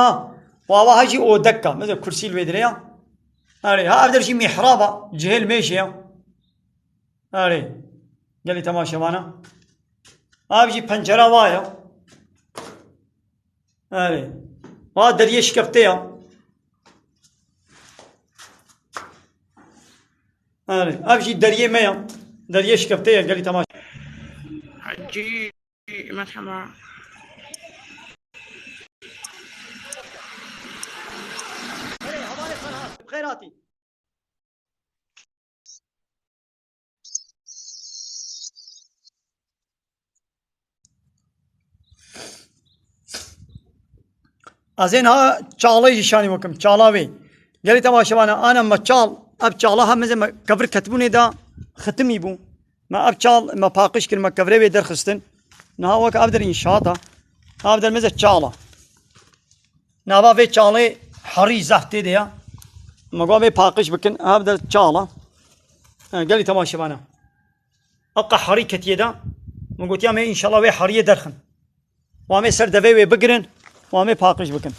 واوا هاجي او دكا مثل كرسي الفيدري هاري ها ابدر شي محرابه جهل ماشيه هاري قال لي تماشى معنا ابجي بنجره وايا هاري وهذا دريش كفتيها هاري ابجي دريه ميا دريش كفتيها قال لي تماشى حجي مرحبا. بخيراتي ازين ها تشالي شاني وكم تشالاوي قال لي تماشى انا ما تشال اب تشالها مثل كفر كتبوني دا ختمي بو ما اب تشال ما باقش كلمه كفري بي درخستن نها وك ابدر انشاطه ابدر مثل تشالا نابا في تشالي حري زحتي ديا ما قام باقش بكن ابدر تشالا قال لي تماشى اقا حري كتيدا ما قلت يا ان شاء الله وي حريه درخن وامي سر دفي بقرن وامي باقش بكن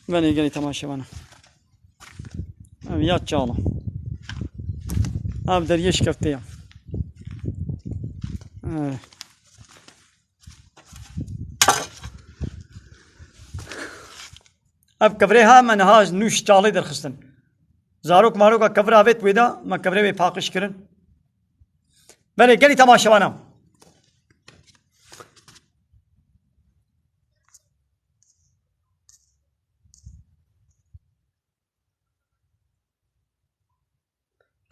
بني قال لي تماشى يا تشالا ابدر يشكف فيها اب كفريها من هاج نوش تشالي درخستن زاروك ماروك كفرها بيت ويدا ما كفري باقش كرن بني قال لي تماشى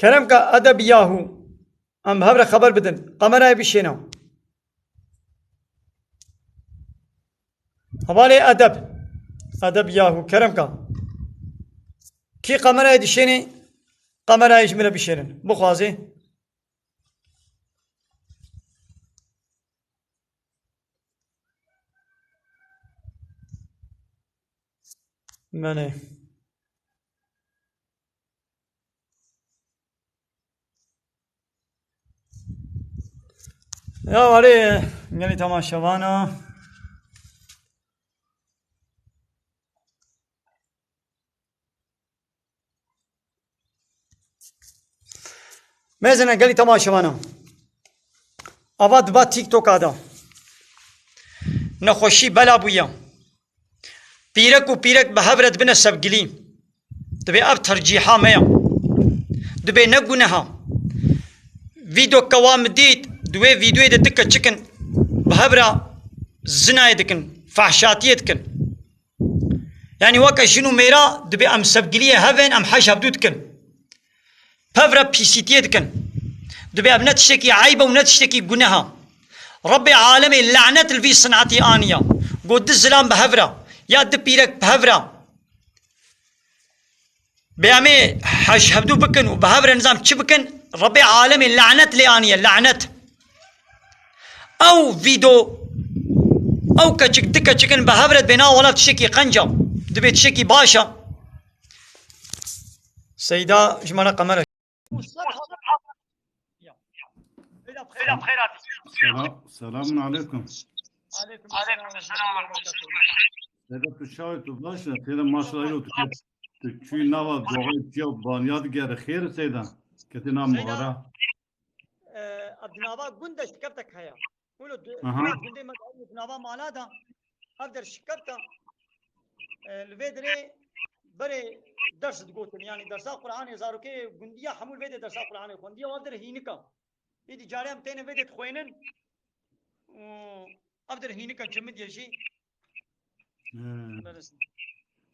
كلام کا ادب ياهو ام هبر خبر بدن قمرای بشينا حوالي ادب ياهو كلام کا كي قمرای دشيني قمرای جمله بشيرن بخوازي مني يا ولي قال لي تماشى مازن قال لي تماشى افاد با تيك توك هذا نخوشي بلا بويا بيرك بهبرت بنا سبقلي دبي اب ترجيحها ميا دبي نقونها فيديو كوام ديت دوي فيديو دكا تشكن بهبرا زنا دكن فحشاتيه دكن يعني وكا شنو ميرا دبي ام سبقليه هفن ام حاش هبدودكن بهبرا بيسيتيه دكن دبي اب نتشتكي عيبه ونتشتكي جنها ربي عالمي لعنة الفي صنعتي آنية قد الزلام بهبرا يا دبيرك بهبرا بيامي حاش هبدو بكن وبهبرا نظام تشبكن ربي عالمي لعنة لآنية لعنة او فيديو او كتشك دكا تشكن بهبرت بنا ولا تشكي قنجة دبي تشكي باشا سيدة جمالة قمرة السلام عليكم. Aleyküm selam ve rahmetullah. Neden tu şahit tu başla? Tera maşallah yok. Tu çuy nava doğru ciyo banyad gere xeyr seydan. Ketina muhara. Abdinava günde şikaftek haya. Ulu Aha. günde abdinava malada. Abder şikafta. Lvedre bere ders tقولن yani dersa Kur'an zaruke gündiye hamul vede dersa Kur'an kundiye abder hinika. İdi cariyam tene vede khoynen. Abder hinika çemid yeşi.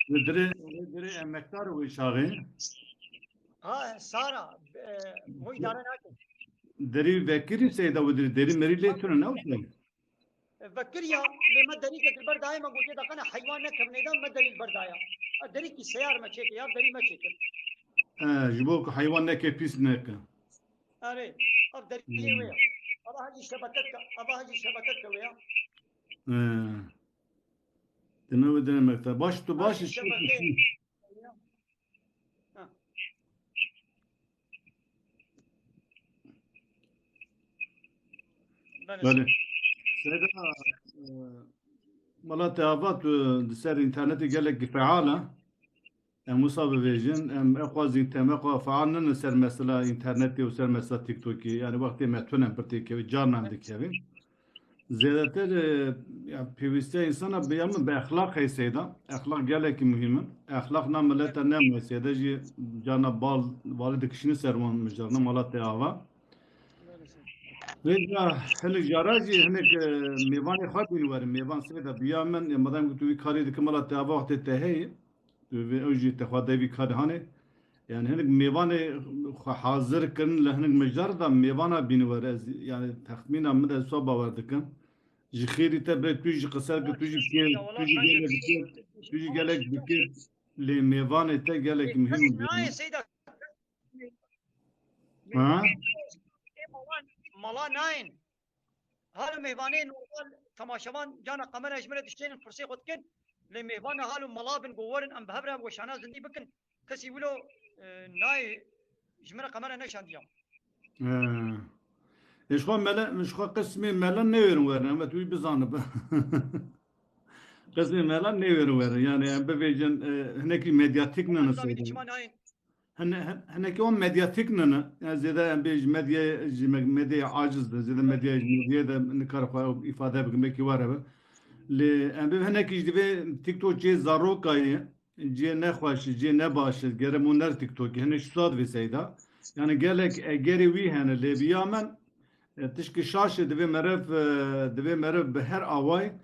Dere emektar o işağı. Ha Sara bu idare nakın. Deri vekiri seyda o deri meri leytuna ne olsun? فكر يا لما دريك البرد هاي ما قلت لك انا حيوان نكر نيدان ما دري البرد هاي دريك السيار ما تشيك يا دري ما تشيك جبوك حيوان نكه بيس نكه. اري اب دري ويا ابا هاجي شبكتك ويا Deme ve dene emektar. Baş tu baş işi. Böyle. Seyda مالات آفات سر إنترنت جالك فعالة مصاب فيجن أخوازين تام أخو فعالنا سر مثلا إنترنتي وسر مثلا تيك توكي يعني وقت ما تونم برتيكي جارنا عندك يعني زيادة يعني بيوستي إنسان بيعمل بأخلاق هي سيدا أخلاق جالك مهمة أخلاقنا ملتا نام سيدا جي جانا بال والدك شنو سرمان مجرنا مالات آفا ويجا هنك جاراجي هنك ميوان خاطر يوار ميوان سيدا بيامن مدام قلت لي كاري دك مالات آفا وقت تهي ويجي تخاطر بي كار هاني يعني هنك ميوان حاضر كن لهنك مجرد دا ميوانا بينوار يعني تخمينا مدى صوبا وردكن جخيري تبري تيجي قصر تيجي كير تيجي جالك بكير لميوان تا جالك مهم يا سيدا ها مالا ناين هالو مهوانين تماشوان جانا قمر اجمله تشتين فرسي خدكن لمهوان هالو مالا بن قورن ام بهبره وشانا زندي بكن كسي ولو ناي جمره قمر نشان ديام ايش خو ملا مش خو قسمي ملا نير ورنا ما توي بزانب قسمي ملا نير ور يعني ام بفيجن هناك ميدياتيك نسيد هناك يوم ميدياتيك ننا زيدا ام بيج ميديا عاجز زيدا ميديا ده نكرف افاده بكمكي وربه ل ام هناك يجي تيك توك جي زاروكاي جي نخواش جي نباش جرمونر تيك توك هنا شو صاد في سيدا يعني قالك جري وي هنا اللي بيامن تشكي شاشة دبي مرف بهر آواي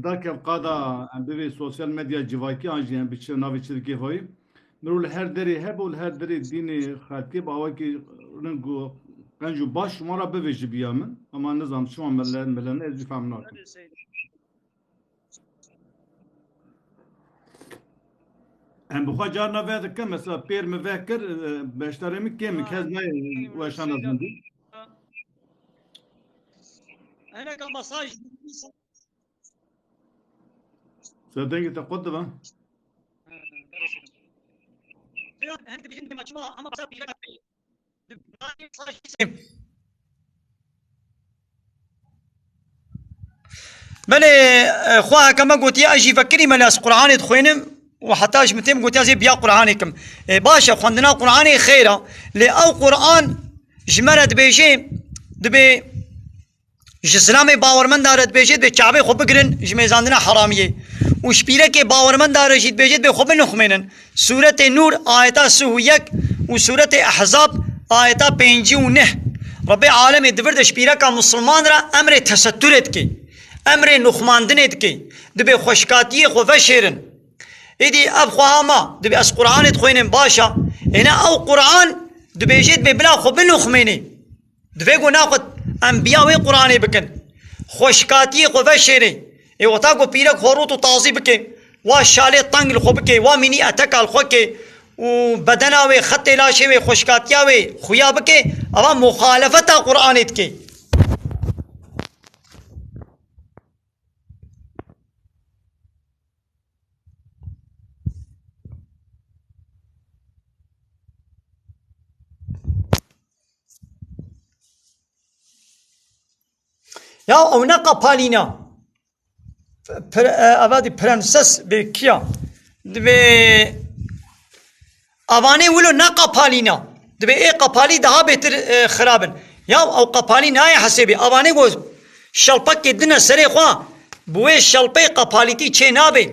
داك القادة عم ببي سوشيال ميديا جواكي عن جيان بيتش نافي تشدكي فاي نقول هر دري هبول هر دري ديني خاتي باواكي رنجو قنجو باش مرة ببيج بيامن أما نظام شو ملان إزي فهمناك هم بخوا جارنا فهذا كم مثلا بير مفكر باشتري مكيم كهز ما واشان أزندي هناك مساج صدقني تقدم هناك بيجي مجموعة أما بس بيجي بله خواه كما قلت يا أجي فكري ملاس قرآن تخوينم وحتى متم قلت يا زي بيا قرآنكم باشا خندنا قرآني خيرا لأو قرآن جمرت بيجي دبي جسلامي باورمن دارد بيجيت بكعبه خو بگرن جميزاندنا حراميه وشبيره كي باورمن دار جيت بيجيت بخو بنخمنن سورة نور آيات سويك وسورة أحزاب آيات 59 رب العالمين دبرد شبيره كا مسلمان را امر تسترت كي امر نخماندنت كي دبي خوشكاتيه خو فشيرن إدي أب خواما دبي أس قرآن تخوينن باشا هنا أو قرآن دبي جيت ببلا خو بنخمني دبي قو ناخد انبیاء و قرآن بکن خوشکاتی خو شیری ای وتا کو پیرک خورو تو تازی بکن و شاله تنگ خو بکن و مینی اتکال خو که و بدنا و خط لاشه و خوشکاتیا و خویا بکن اما مخالفت قرآن ات کی یا او نقا پالینا اوادی پرنسس به کیا دبی اوانه ولو نقا پالینا دبی ای قپالی daha beter خرابن یا او قپالی نای حسابی اوانه گوز شلپک دنا سری خوا بوی شلپی قپالیتی چه نابی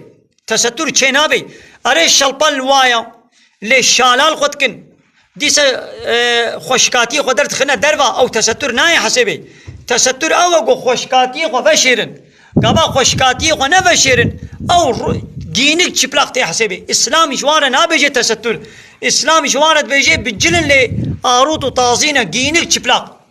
تستر چه نابی اره شلپل وایا لی شالال خود کن دیس خوشکاتی خود درت خنا دروا او تستر نای حسابی تستر او گو خوشکاتی خو فشیرن گابا خوشکاتی خو نفشیرن او دینک چپلاقتی حسابی اسلامی جواره نابیجه تستر اسلامی جوارت بیجه بجلن لی آروت و تازینه دینک چپلاق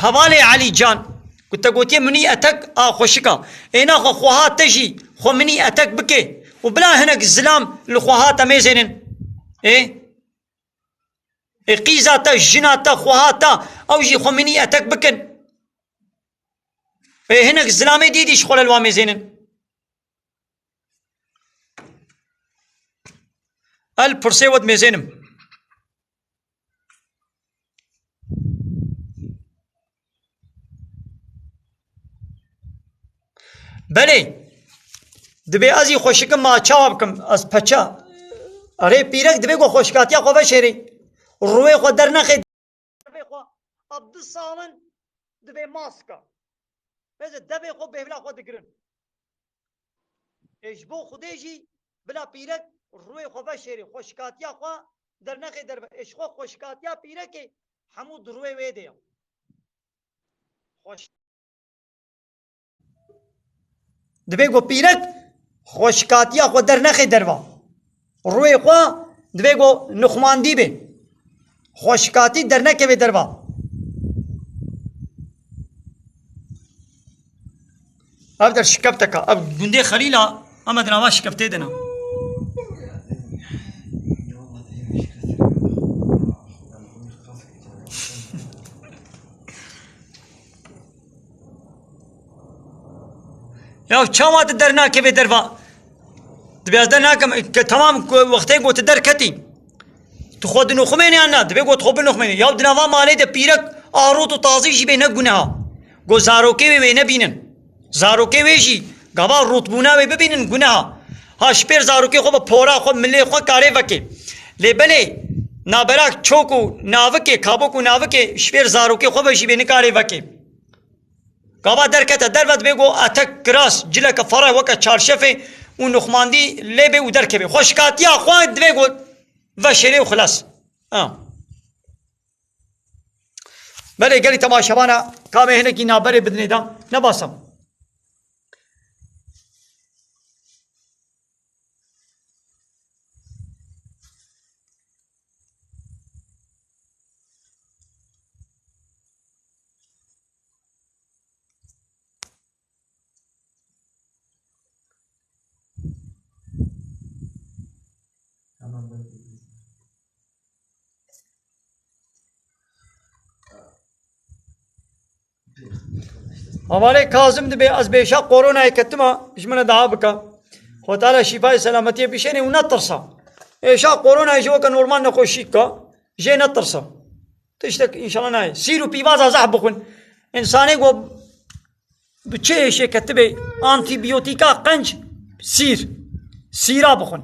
حوالی علی جان قلت قوتي مني اتك خوشكا اينا خوهات تجي خو مني اتك بكي وبلا هناك الزلام الخوهات ميزنن ايه قيزاتا جناتا خوهاتا او جي خو مني اتك بكن ايه هناك الزلامي ديدي شخول الواميزنن البرسي ود ميزنم بله دبی ازی خوشکم ما چاوب کم از پچا اره پیرک دبی گو خوشکاتیا خو بشری روی خو در نخی دبی خو عبد سالن دبی ماسکا بس دبی خو بهلا خو دگرن ايش بو خديجي بلا پیرک روی خو بشری خوشکاتیا خو در نخی در ايش خو خوشکاتیا پیرک حمود روی ویدیا خوش دبی گو پیرک خوشکاتیا خو در نخی دروا روی خو دبی گو نخماندی به خوشکاتی در نکه به دروا اب در شکفتکا اب گنده خلیلا اما دنوا شکفته دنا یا چاوات در ناکه به دروا دبی از در ناکم که تمام وقتی گوت در کتی تو خود نخمینی آن دبی گوت خوب نخمینی یا دنوا مالی ده پیرک آروت و تازیشی به نگونه گو زاروکی به نبینن زاروکی ویشی گابا روتبونا به ببینن گونه ها شپیر زاروکی خوب پورا خوب ملی خوب کاره وکی لی بله نابراک چوکو ناوکی کابوکو ناوکی شپیر زاروکی خوب بشی به نکاره وکی گابا درکت درود بگو اتک کراس جلک فرای وکا چارشفه و نخماندی لیبه و درکبه خوشکاتیا خواهد بگو و شری و خلاص بله گلی تماشابانا کامه هنکی نابره بدنی دا نباسم हमारे काजिम दबे از بیشا कोरोना کتما جمنا دعا بکا خدا تعالی شفای سلامتی بشینی و نترسا ایشا کورونا جو که نورمال نخوشی کا جه نترسا تشتك ان شاء الله ناي سيروا بيفازا زح بخون انساني گو بچه شي كتبه انتي بيوتيكا قنج سيرا بخون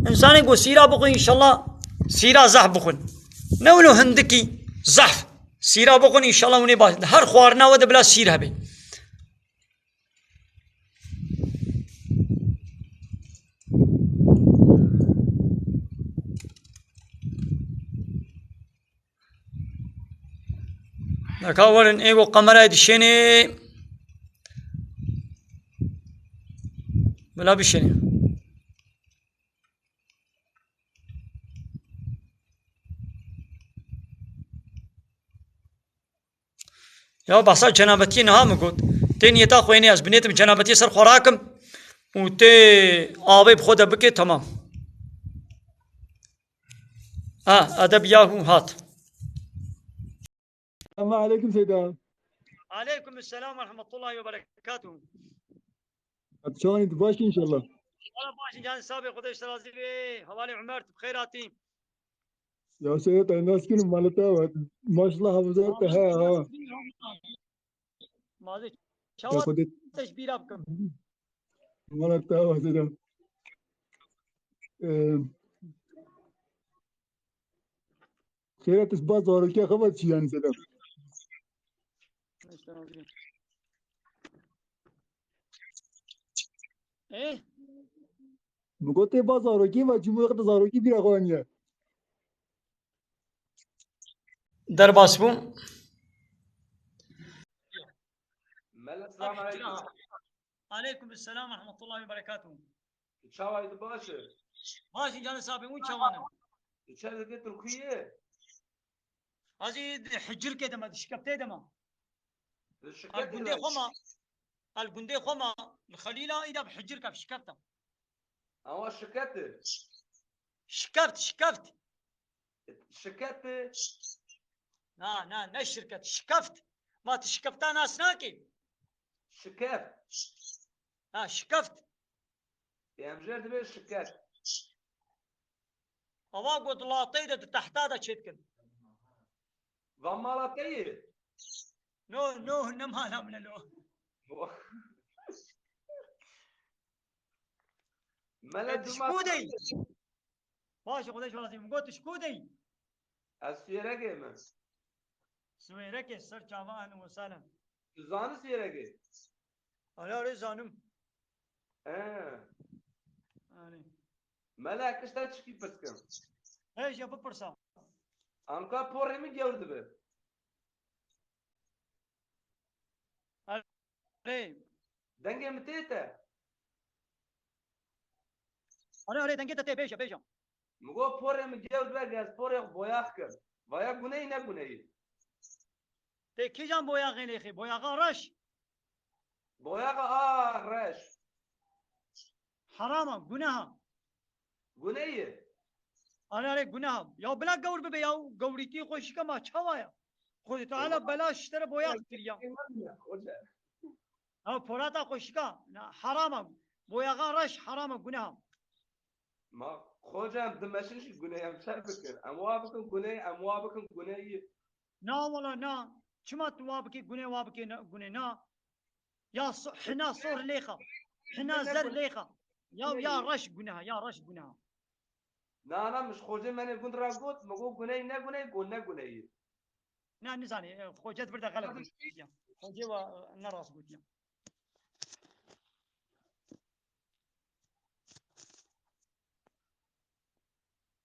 انساني گو سيرا بخون ان شاء الله سيرا زح بخون نولو هندكي زحف سيرا بخون ان شاء الله وني باش هر خوارنا ود بلا سير هبي نكاورن ايغو قمرة دشيني بلا بشيني يا بحصل جنابتي نهام قلت تين يتا خويني از بنيتم جنابتي سر خوراكم وتي آبي بخوده بكي تمام ادب ياهو هات السلام عليكم سيدان. عليكم السلام ورحمة الله وبركاته. شلون انت باشي ان شاء الله؟ والله باشي جان سابق خديش ترازي حوالي عمرت بخيراتي. يا سيدة الناس كنا مالتها ما شاء الله حفظتها ها ماذا يا شوات خدت تشبير بكم مالتها سيدة سيدة تسبات صار كيا خبر شيء يعني سيدة ايه مقطع بازار كي ما جمعة تزار كي بيرا خوانيا درباس بوم ملا السلام عليكم. عليكم السلام ورحمة الله وبركاته. تشاوي باشا. ماشي جانا سابي وين شوانا؟ تشاوي قلت تركيا. هذه حجر كده ما شكبتي دما. الشكاية الجندي خما الخليلة إذا بحجر كف شكبته. أو الشكاية. شكبت. الشكاية. نا الشركة شكفت ما تشكفتها ناس ناكي. شكاف. شكفت. يا مجرد بيه الشكاية. أواق والله طيدة تحت هذا شيتكن. ضمالة طيب. نو نمالا من لو. ملد شكودي. ماشي قديش لازم قلت شكودي. السيرقة من. سويرك سر جامان وسلام. زان سيرقة. أنا رزانم. أنا. ملا كشتات شكي بس كم. إيش يا ببرسا. أنك بوري من جورد به. أري. دنجة متيتا. أنا أري دنجة تتي بيشا. مگو بوري من جورد به جاز بوري بوياخ كم. بويا گناهی نه گناهی. ته کی جان بویا غلی خي بویا غرش. بويا رش. حرامه گناه. گناهی. أنا أري گناه. يا بلا قول ببي يا قولتي خوش كما شوايا. خذ تعالى بلاش اشتري بويا كتير. فراتا خوش كا. حرامه بويا غرش حرامه گناه. ما خوجم دمشقش گناهی هم چه بکن. اموابکن گناهی اموابکن گناهی. نا والله نا. شما توابكي گناه وابكي گناه نا. يا حنا صور ليخا. حنا زر ليخا. يا رش گناه. نه مش خوجه من گند را گفت مگو گناهی نه گناهی گناه گناهی. نا نزاني خوجت بردا غلط. خوجي و نراس قلت.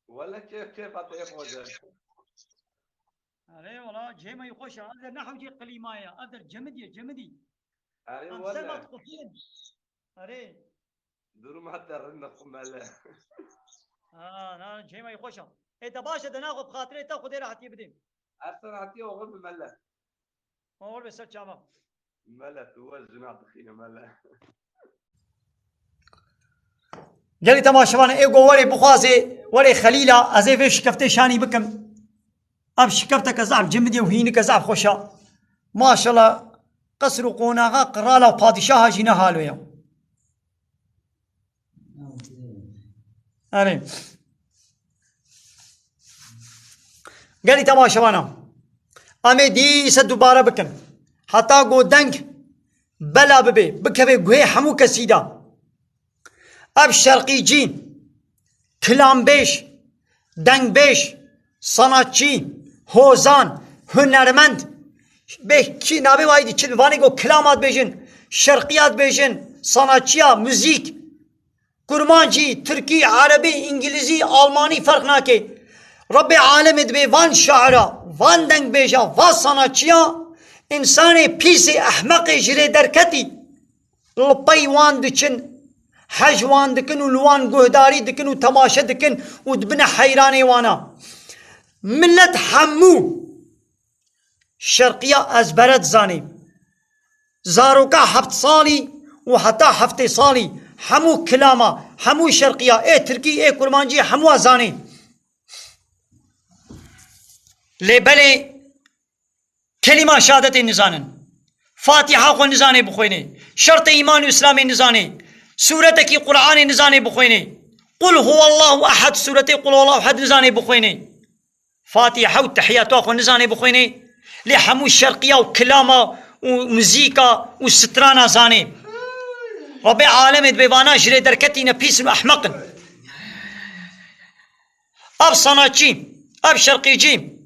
ولا كيف أطيب خوجه. أري والله جيما يخش هذا نحو جي قليمايا هذا جمدي. أري أم ولا. سلمت قفين. أري. دور ما ترنا خمالة. نا جيما يخش. إذا باشا دناغ بخاطري تأخذ راح تيبدين. أصلا عتيه وغل بملة. أول بس شامم. ملة هو الجناح دخيل ملة. جالي تماشوانا إيجو وري بخازي وري خليلة أزيفش كفتي شاني بكم. أبش كفتك زعف جمدي وهينك زعف خوشا. ما شاء الله قصر قوناها قرالا وبادشاها جينا هالو يوم. أري. قالي تماشوانا. أمي دي دوباره بكم. حتى قو دنك بلا ببي بكبي قوي حمو كسيدا. أب شرقي جين كلام بيش دنگ بيش صناتچي هوزان هنرمند به کی نابي وايدي چلواني گو كلامات بيجن شرقيات بيجن صناتچيا موزيك كرمانجي تركي عربي انجليزي الماني فرق ناكي رب عالم دبي وان شاعرا وان دنگ بيجا وان صناتچيا انسان پيسي احمق جري دركتي لپي وان دچن حج وان دكن ولوان قهداري دكن وتماشا دكن ودبنا حيراني وانا ملت حمو شرقية أزبرت زاني زاروكا حفت صالي وحتى حفت صالي حمو كلاما حمو شرقية ايه تركي ايه كرمانجي حمو زاني لبلي كلمة شهادة النزانن فاتحة خو نزاني بخويني شرط إيمان إسلامي نزاني سورتك قرآن نزاني بخويني قل هو الله أحد سورتي قل هو الله أحد نزاني بخويني فاتحة وتحيات واخو نزاني بخويني لي حمو الشرقية وكلامة ومزيكا وسترانا زاني ربي عالمي بيبانا جري دركتي نبيس أحمقن أب صناعي أب شرقيجي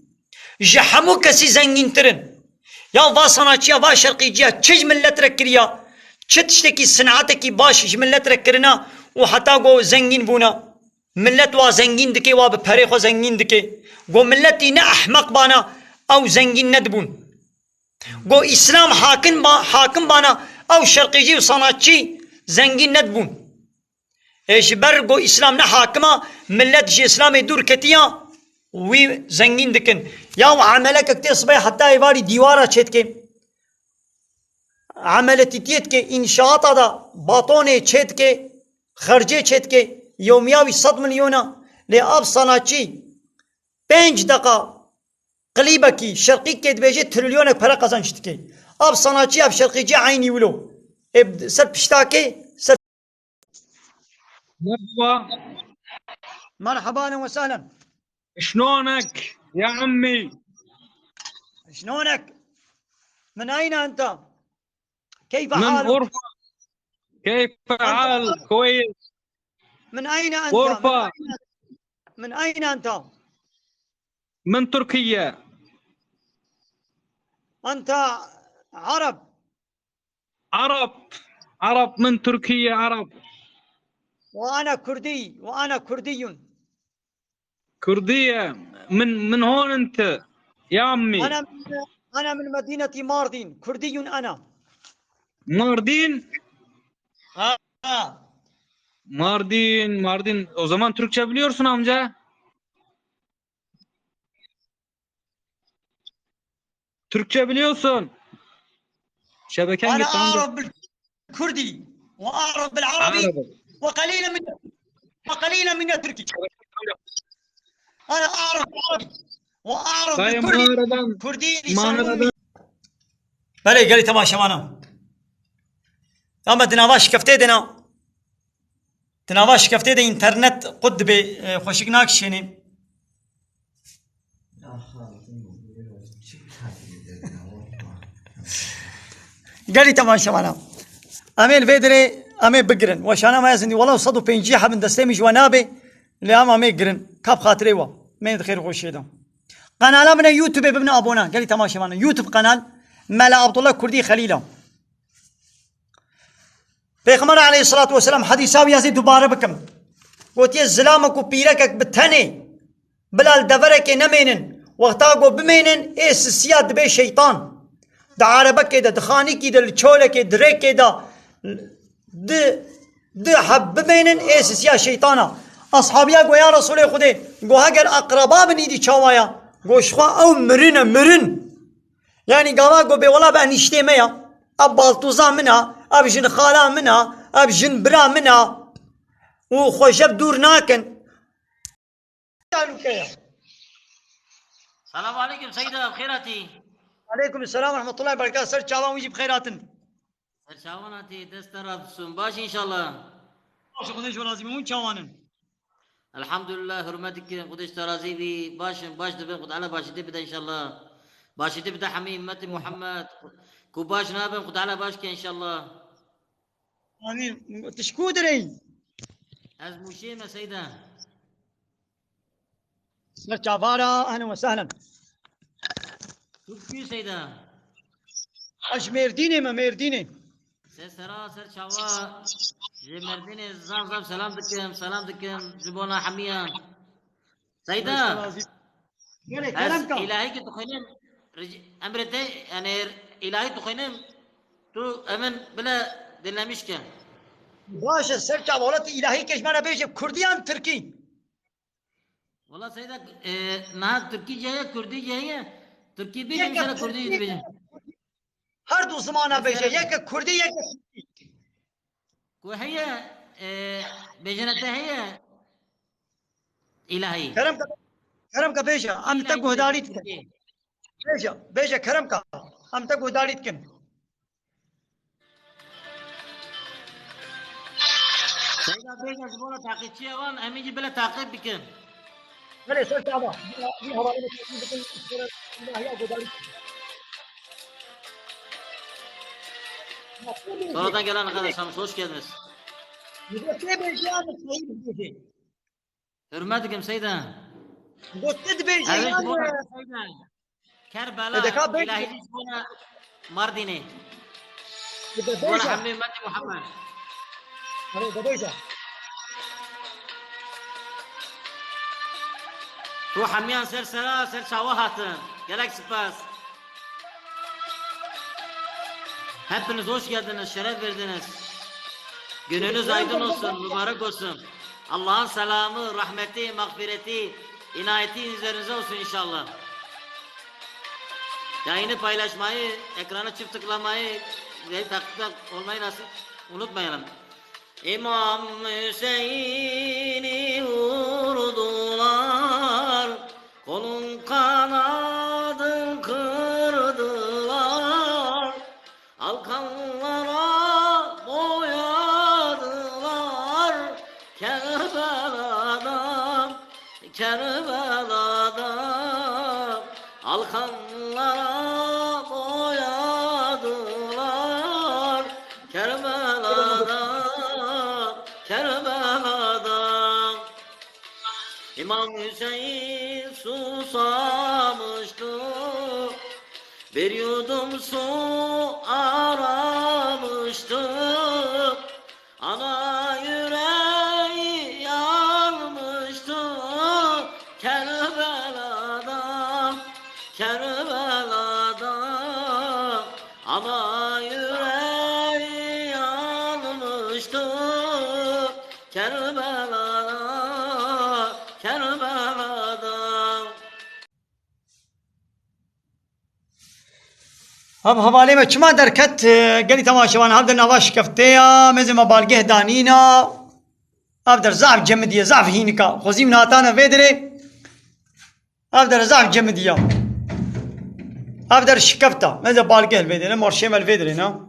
جحمو كسي زنجين ترن يا با صناعي يا با شرقيجي تشج ملت ركريا تشتكي صنعتك باش ملت ركرنا وحتى قو زنجين بونا ملت وا زنجين دكي وا بفريخو زنجين دكي قو ملتي نا أحمق بانا أو زنجين ندبون قو إسلام حاكم بانا أو شرقيجي وصناعي زنجين ندبون ايش برقو اسلام حاكمه ملت جي اسلامي دور كتيا وي زنجين دكن يا عملك تصبح حتى يباري ديوارا تشتكي عملتي تيتكي انشاءات هذا باطوني تشتكي خرجي تشتكي يومياوي 100 مليون لأب صناعي 5 دقة قليبكي شرقي كيد بيجي تريليونك فرق قزان شتكي اب صناعي اب شرقي جي عيني ولو سر بشتاكي سر مرحبا مرحبا اهلا وسهلا شلونك يا عمي؟ شلونك؟ من اين انت؟ كيف من حالك؟ غرفة. كيف حال؟ كويس. من اين انت؟ غرفة. من اين انت؟ من تركيا. انت عرب؟ عرب من تركيا عرب. وانا كردي وانا كردي. كردية. من هون انت يا عمي؟ انا من مدينة ماردين، كردي انا. Mardin. Ha. Mardin. O zaman Türkçe biliyorsun amca. Türkçe biliyorsun. Şebeken انا gitti amca. اعرف بالكردي واعرف بالعربي وقليلا من التركي. انا اعرف بالعربي واعرف بالكردي. كردي لسان. بله قال لي تماشى معنا. اما دناواش كفتي دناواش كفتي دي انترنت قد بي خوشكناك شيني. قال لي تماشى معنا. امي الفيدري امي بقرن وشانا ما يزني والله صدوا بينجيحه من دستي مش ونابي اللي امي قرن كاب خاطري وا مين خير خوش هذا قناه من يوتيوب بابن ابونا. قال لي تماشى معنا يوتيوب قناه ملا عبد الله كردي خليله. پیغمبر علیه الصلاة والسلام حدیثاوی ازی دوباره بکم گوتی زلامک و پیرکک بتنی بلال دورک نمینن وقتا گو بمینن ایس سیاد به شیطان دا عربک دا دخانی کی دا چولک درک دا د حب بمینن ایس سیاد شیطانا. اصحابیا گو یا رسول خدا گو اگر اقربا بنی دی چاوایا گو شخوا او مرن یعنی گوا گو به ولا به نشته میا اب بالتوزا منها اب جن خالا منها اب جن برا منها وخوشب دور ناكن. السلام عليكم سيدة بخيراتي. عليكم السلام ورحمة الله وبركاته. سر شاوان ويجي بخيراتن. سر شاواناتي دسترات سنباشي ان شاء الله. باش خديش ورازي مون شاوانن. الحمد لله حرمتك قدش ترازي بي باش دبن قد على باش تبدا ان شاء الله. باش تبدا حميم متي محمد كوباش نابن قد على باش ان شاء الله. امين. تشكودري از مشيمة سيدة. سر شافارا اهلا وسهلا. تبكي سيدة. اجميرديني ما ميرديني. سر شوا جمرديني زام سلام دكم جبونا حميان. سيدة. إلهي كتخينم أمرتي يعني إلهي تخينم تو أمن بلا دلمشكا. باش سر شافارات إلهي كيش مانا بيجي كردي ام تركي. والله سيدة نها تركي جاية كردي جاية تركي بيجي مش أنا كردي بيجي. هر دو زمانه بيجي يك كردي يك وهي بيجنتها هي إلهي. كرمك بيجا ام تقو هداريتك بيجا كرمك ام تقو هداريتك. سيدة بيجا زبونة تعقيد شيء وان أميجي بلا تعقيد بكم. هلا سر تعبا في حواله بتكون الله يا جداري Sonradan gelen arkadaşlarımız hoş geldiniz. Gotte bejani sayı Hürmetlikim Seyda. Gotte Evet bejani bu Seyda. Kerbela Edeka bek- ilahi sonra Mardin'i. ده Sonra بيجا Hamdi Ümmeti Muhammed. ده بيجا Ruh hamiyan sersera ser çavahatın. Gerek spas. Hepiniz hoş geldiniz, şeref verdiniz. Gününüz aydın olsun, mübarek olsun. Allah'ın selamı, rahmeti, mağfireti, inayeti üzerinize olsun inşallah. Yayını paylaşmayı, ekrana çift tıklamayı ve takipte olmayı nasip unutmayalım. İmam Hüseyin'i vurdular, kolun kanadın kırdılar, alkanlara boyadılar, Kerbela'da, Kerbela'da, alkanlara boyadılar, Kerbela'da, Kerbela'da. İmam Hüseyin susamıştı, bir yudum su aramıştı, ana yüreği yanmıştı, Kerbela'da, Kerbela'da, ana yüreği yanmıştı, Kerbela'da, Kerbela'da. هم حواله में چما درکت گلی تماشوان هم در نواش کفته یا مزم بالگه دانینا اب در ضعف جمدیه ضعف هینکا خوزیم ناتانا ویدره اب در ضعف جمدیه اب در شکفتا مزم بالگه الویدره مرشم الویدره نا